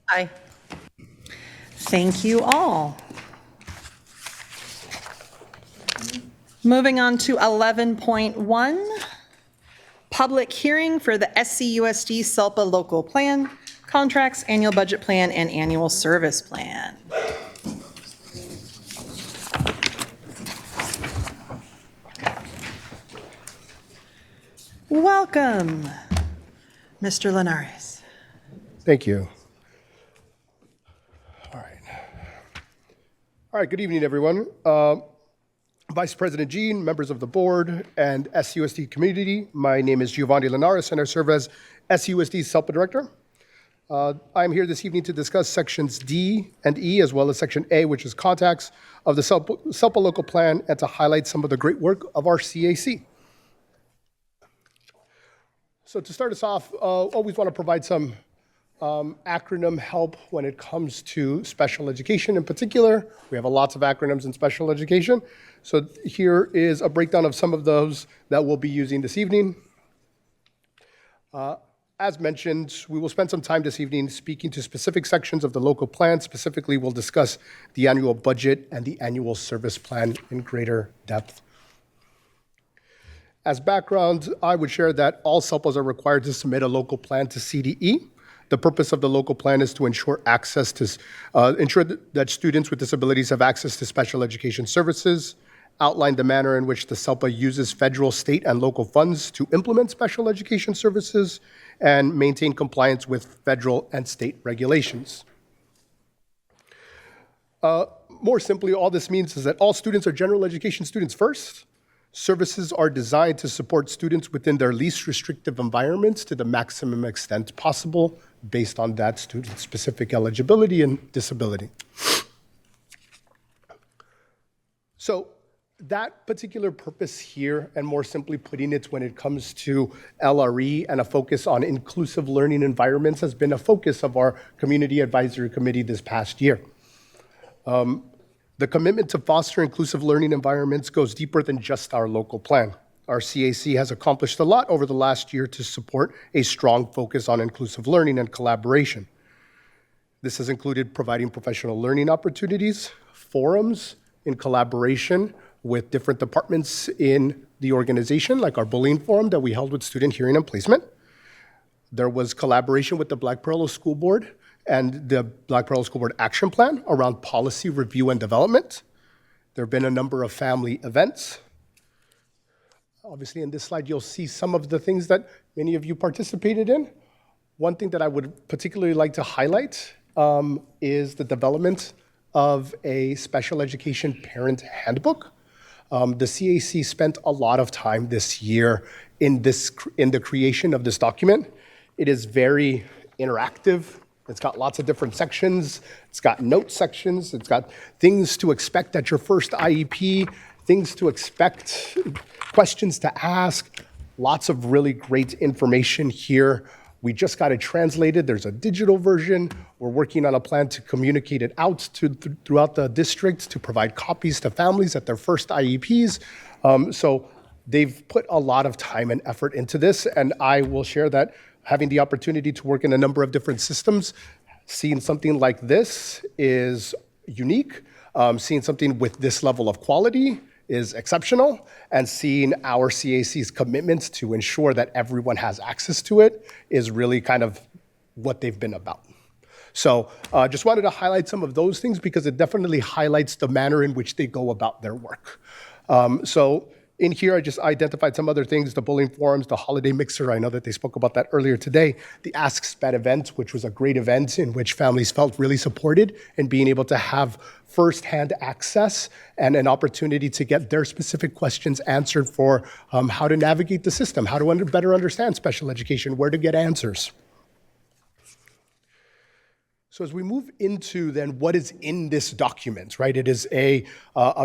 Aye. Thank you all. Moving on to 11.1, public hearing for the SCUSD SELPA local plan, contracts, annual budget plan, and annual service plan. Welcome, Mr. Linares. Thank you. All right, good evening, everyone. Vice President Jean, members of the board, and SUSD community, my name is Giovanni Linares, and I serve as SUSD SELPA Director. I'm here this evening to discuss sections D and E, as well as section A, which is contacts of the SELPA local plan, and to highlight some of the great work of our CAC. So to start us off, always want to provide some acronym help when it comes to special education in particular. We have lots of acronyms in special education. So here is a breakdown of some of those that we'll be using this evening. As mentioned, we will spend some time this evening speaking to specific sections of the local plan. Specifically, we'll discuss the annual budget and the annual service plan in greater depth. As background, I would share that all SELPAs are required to submit a local plan to CDE. The purpose of the local plan is to ensure ensure that students with disabilities have access to special education services, outline the manner in which the SELPA uses federal, state, and local funds to implement special education services, and maintain compliance with federal and state regulations. More simply, all this means is that all students are general education students first. Services are designed to support students within their least restrictive environments to the maximum extent possible based on that student's specific eligibility and disability. So that particular purpose here, and more simply putting it when it comes to LRE and a focus on inclusive learning environments, has been a focus of our Community Advisory Committee this past year. The commitment to foster inclusive learning environments goes deeper than just our local plan. Our CAC has accomplished a lot over the last year to support a strong focus on inclusive learning and collaboration. This has included providing professional learning opportunities, forums in collaboration with different departments in the organization, like our bullying forum that we held with student hearing and placement. There was collaboration with the Black Pearl School Board and the Black Pearl School Board Action Plan around policy review and development. There have been a number of family events. Obviously, in this slide, you'll see some of the things that many of you participated in. One thing that I would particularly like to highlight is the development of a special education parent handbook. The CAC spent a lot of time this year in the creation of this document. It is very interactive. It's got lots of different sections. It's got note sections. It's got things to expect at your first IEP, things to expect, questions to ask, lots of really great information here. We just got it translated. There's a digital version. We're working on a plan to communicate it out throughout the district to provide copies to families at their first IEPs. So they've put a lot of time and effort into this, and I will share that having the opportunity to work in a number of different systems, seeing something like this is unique. Seeing something with this level of quality is exceptional, and seeing our CAC's commitment to ensure that everyone has access to it is really kind of what they've been about. So just wanted to highlight some of those things because it definitely highlights the manner in which they go about their work. So in here, I just identified some other things, the bullying forums, the holiday mixer. I know that they spoke about that earlier today. The Ask SPED event, which was a great event in which families felt really supported and being able to have firsthand access and an opportunity to get their specific questions answered for how to navigate the system, how to better understand special education, where to get answers. So as we move into then what is in this document, right? It is a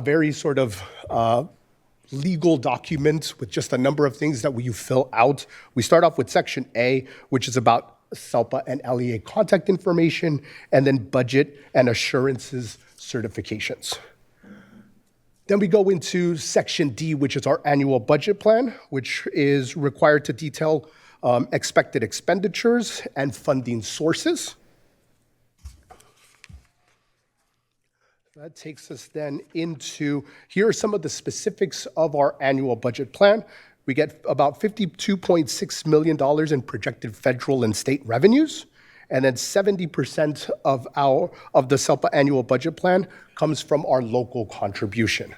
very sort of legal document with just a number of things that you fill out. We start off with Section A, which is about SELPA and LEA contact information, and then budget and assurances certifications. Then we go into Section D, which is our annual budget plan, which is required to detail expected expenditures and funding sources. That takes us then into, here are some of the specifics of our annual budget plan. We get about $52.6 million in projected federal and state revenues, and then 70% of the SELPA annual budget plan comes from our local contribution.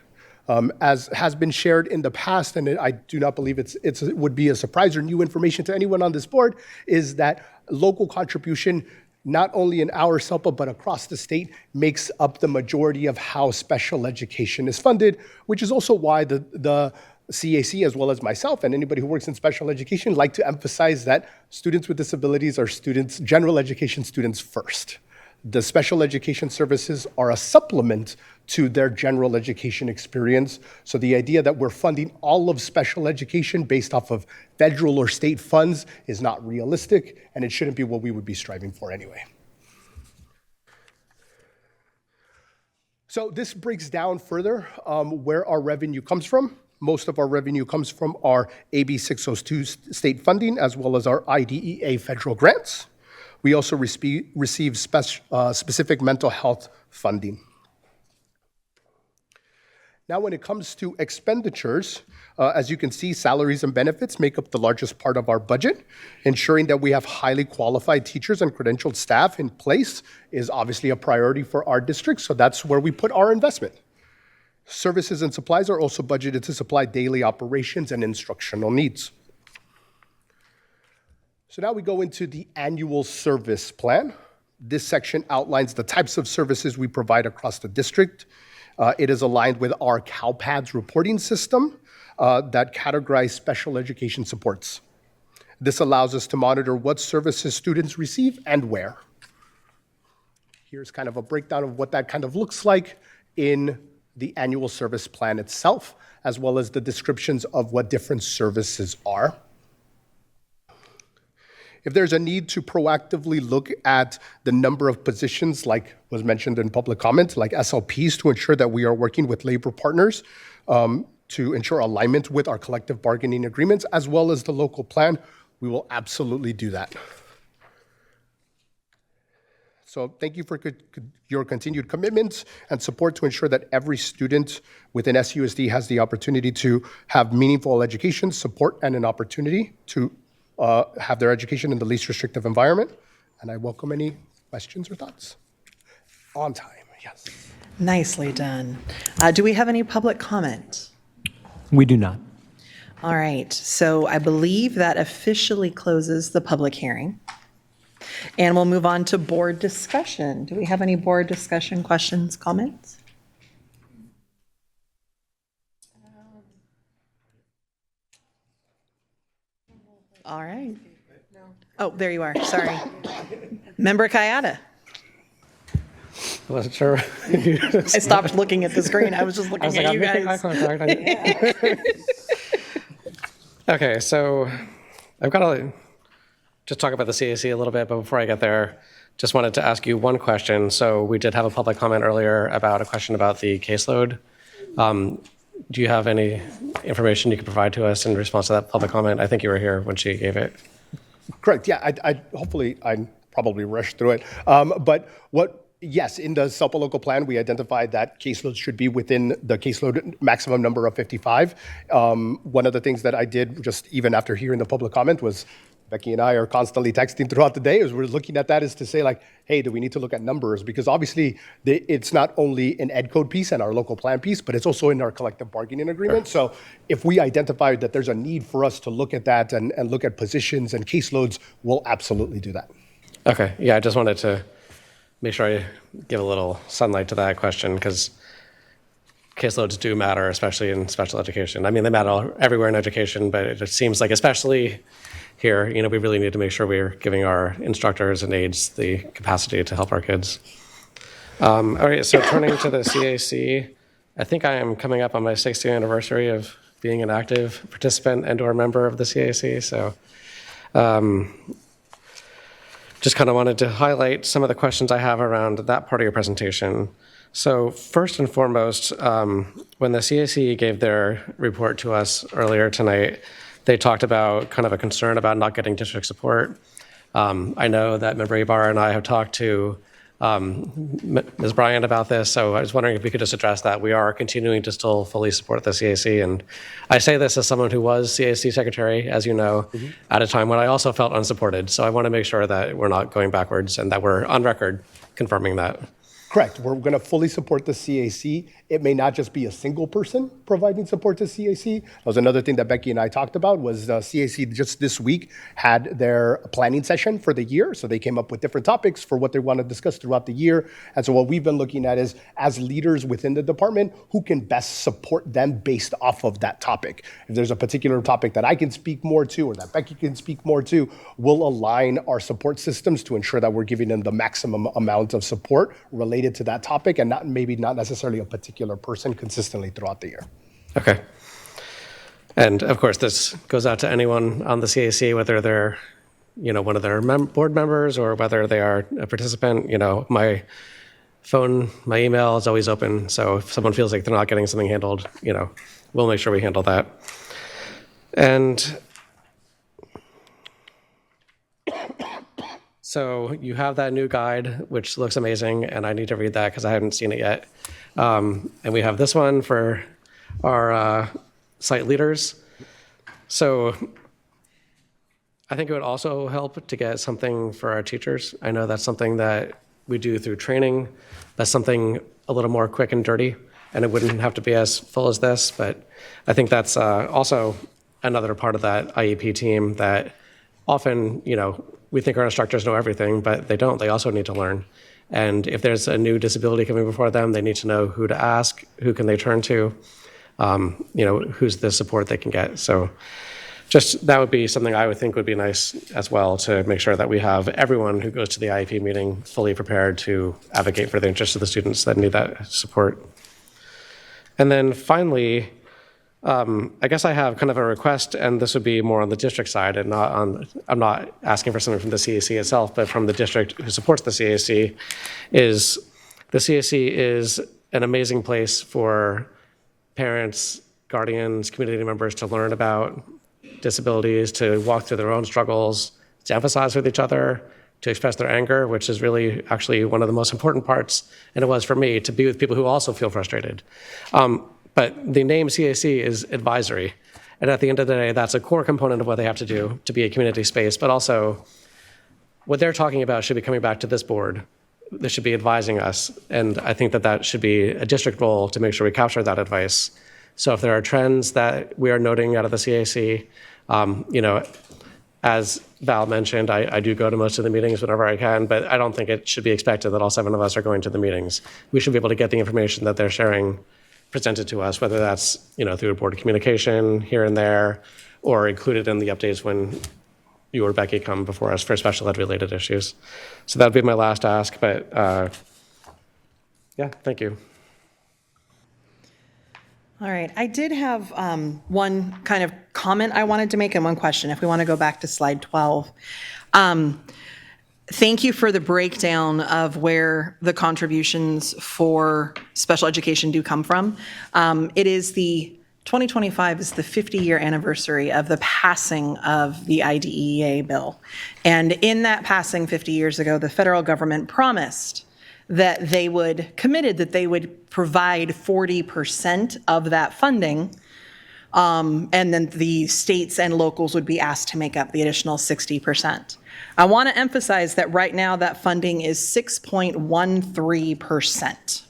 As has been shared in the past, and I do not believe it would be a surprise or new information to anyone on this board, is that local contribution, not only in our SELPA, but across the state, makes up the majority of how special education is funded, which is also why the CAC, as well as myself and anybody who works in special education, like to emphasize that students with disabilities are general education students first. The special education services are a supplement to their general education experience. So the idea that we're funding all of special education based off of federal or state funds is not realistic, and it shouldn't be what we would be striving for anyway. So this breaks down further where our revenue comes from. Most of our revenue comes from our AB 602 state funding, as well as our IDEA federal grants. We also receive specific mental health funding. Now, when it comes to expenditures, as you can see, salaries and benefits make up the largest part of our budget. Ensuring that we have highly qualified teachers and credentialed staff in place is obviously a priority for our district, so that's where we put our investment. Services and supplies are also budgeted to supply daily operations and instructional needs. So now we go into the annual service plan. This section outlines the types of services we provide across the district. It is aligned with our CalPADS reporting system that categorize special education supports. This allows us to monitor what services students receive and where. Here's kind of a breakdown of what that kind of looks like in the annual service plan itself, as well as the descriptions of what different services are. If there's a need to proactively look at the number of positions, like was mentioned in public comment, like SLPs, to ensure that we are working with labor partners to ensure alignment with our collective bargaining agreements, as well as the local plan, we will absolutely do that. So thank you for your continued commitment and support to ensure that every student within SUSD has the opportunity to have meaningful education, support, and an opportunity to have their education in the least restrictive environment. And I welcome any questions or thoughts. On time, yes. Nicely done. Do we have any public comment? We do not. All right, so I believe that officially closes the public hearing. And we'll move on to board discussion. Do we have any board discussion, questions, comments? All right. Oh, there you are, sorry. Member Kayada. I wasn't sure. I stopped looking at the screen. I was just looking at you I'm making eye guys. contact. Okay, so I've got to just talk about the CAC a little bit, but before I get there, just wanted to ask you one question. So we did have a public comment earlier about a question about the caseload. Do you have any information you could provide to us in response to that public comment? I think you were here when she gave it. Correct, yeah, hopefully I probably rushed through it. Yes, in the SELPA local plan, we identified that caseloads should be within the caseload maximum number of 55. One of the things that I did just even after hearing the public comment was Becky and I are constantly texting throughout the day as we're looking at that, is to say like, hey, do we need to look at numbers? Because obviously it's not only an ed code piece and our local plan piece, but it's also in our collective bargaining agreement. So if we identify that there's a need for us to look at that and look at positions and caseloads, we'll absolutely do that. Okay, yeah, I just wanted to make sure I give a little sunlight to that question, because caseloads do matter, especially in special education. I mean, they matter everywhere in education, but it seems like especially here, we really need to make sure we're giving our instructors and aides the capacity to help our kids. All right, so turning to the CAC, I think I am coming up on my 60th anniversary of being an active participant and/or member of the CAC. So just kind of wanted to highlight some of the questions I have around that part of your presentation. So first and foremost, when the CAC gave their report to us earlier tonight, they talked about kind of a concern about not getting district support. I know that Member Ibarra and I have talked to Ms. Bryant about this, so I was wondering if we could just address that. We are continuing to still fully support the CAC, and I say this as someone who was CAC secretary, as you know, at a time when I also felt unsupported. So I want to make sure that we're not going backwards and that we're on record confirming that. Correct. We're going to fully support the CAC. It may not just be a single person providing support to CAC. That was another thing that Becky and I talked about, was CAC just this week had their planning session for the year. So they came up with different topics for what they want to discuss throughout the year. And so what we've been looking at is, as leaders within the department, who can best support them based off of that topic. If there's a particular topic that I can speak more to or that Becky can speak more to, we'll align our support systems to ensure that we're giving them the maximum amount of support related to that topic, and not necessarily a particular person consistently throughout the year. Okay. And of course, this goes out to anyone on the CAC, whether they're, one of their board members or whether they are a participant. My phone, my email is always open. So if someone feels like they're not getting something handled, we'll make sure we handle that. And so you have that new guide, which looks amazing, and I need to read that because I haven't seen it yet. And we have this one for our site leaders. So I think it would also help to get something for our teachers. I know that's something that we do through training. That's something a little more quick and dirty, and it wouldn't have to be as full as this, but I think that's also another part of that IEP team that often, we think our instructors know everything, but they don't. They also need to learn. And if there's a new disability coming before them, they need to know who to ask, who can they turn to, who's the support they can get. So just that would be something I would think would be nice as well, to make sure that we have everyone who goes to the IEP meeting fully prepared to advocate for the interests of the students that need that support. And then finally, I guess I have kind of a request, and this would be more on the district side and I'm not asking for something from the CAC itself, but from the district who supports the CAC, is the CAC is an amazing place for parents, guardians, community members to learn about disabilities, to walk through their own struggles, to empathize with each other, to express their anger, which is really actually one of the most important parts, and it was for me, to be with people who also feel frustrated. But the name CAC is advisory. And at the end of the day, that's a core component of what they have to do to be a community space. But also, what they're talking about should be coming back to this board. They should be advising us. And I think that that should be a district role to make sure we capture that advice. So if there are trends that we are noting out of the CAC, as Val mentioned, I do go to most of the meetings whenever I can, but I don't think it should be expected that all 7 of us are going to the meetings. We should be able to get the information that they're sharing presented to us, whether that's through a board of communication here and there, or included in the updates when you or Becky come before us for special ed related issues. So that'd be my last ask, but yeah, thank you. All right, I did have one kind of comment I wanted to make and one question, if we want to go back to slide 12. Thank you for the breakdown of where the contributions for special education do come from. 2025 is the 50-year anniversary of the passing of the IDEA bill. And in that passing 50 years ago, the federal government promised that committed that they would provide 40% of that funding And then the states and locals would be asked to make up the additional 60%. I want to emphasize that right now that funding is 6.13%.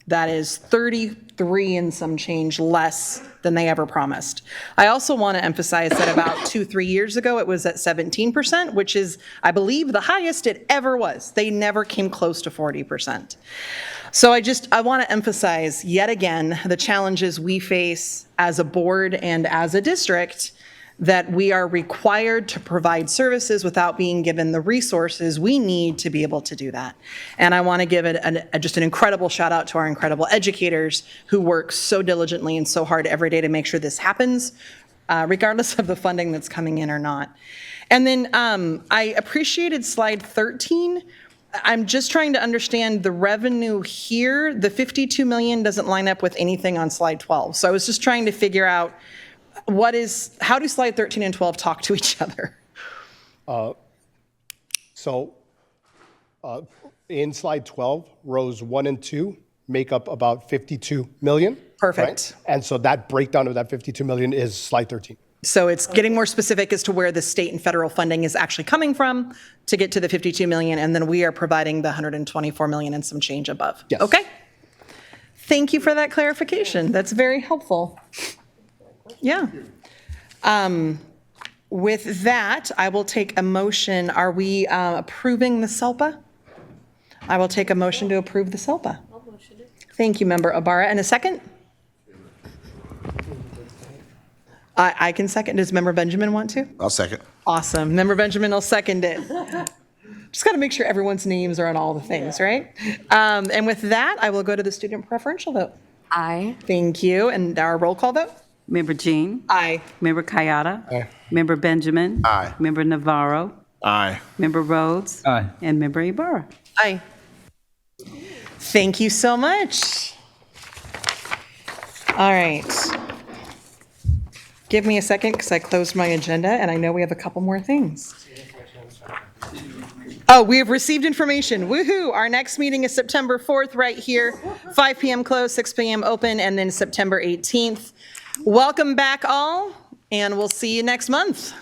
That is 33 and some change less than they ever promised. I also want to emphasize that about 2-3 years ago, it was at 17%, which is, I believe, the highest it ever was. They never came close to 40%. So I want to emphasize yet again the challenges we face as a board and as a district, that we are required to provide services without being given the resources we need to be able to do that. And I want to give just an incredible shout out to our incredible educators who work so diligently and so hard every day to make sure this happens, regardless of the funding that's coming in or not. And then I appreciated slide 13. I'm just trying to understand the revenue here. The 52 million doesn't line up with anything on slide 12. So I was just trying to figure out how do slide 13 and 12 talk to each other? In slide 12, rows 1 and 2 make up about 52 million. Perfect. Right? And so that breakdown of that 52 million is slide 13. So it's getting more specific as to where the state and federal funding is actually coming from to get to the 52 million, and then we are providing the 124 million and some change above. Yes. Okay. Thank you for that clarification. That's very helpful. Yeah. With that, I will take a motion. Are we approving the SELPA? I will take a motion to approve the SELPA. I'll motion it. Thank you, Member Ibarra. And a second? I can second. Does Member Benjamin want to? I'll second. Awesome. Member Benjamin will second it. Just got to make sure everyone's names are on all the things, right? And with that, I will go to the student preferential vote. Aye. Thank you. And our roll call vote? Member Jean? Aye. Member Kayada? Aye. Member Benjamin? Aye. Member Navarro? Aye. Member Rhodes? Aye. And Member Ibarra? Aye. Thank you so much. All right. Give me a second because I closed my agenda and I know we have a couple more things. Oh, we have received information. Woohoo! Our next meeting is September 4th right here, 5 p.m. closed, 6 p.m. open, and then September 18th. Welcome back all, and we'll see you next month.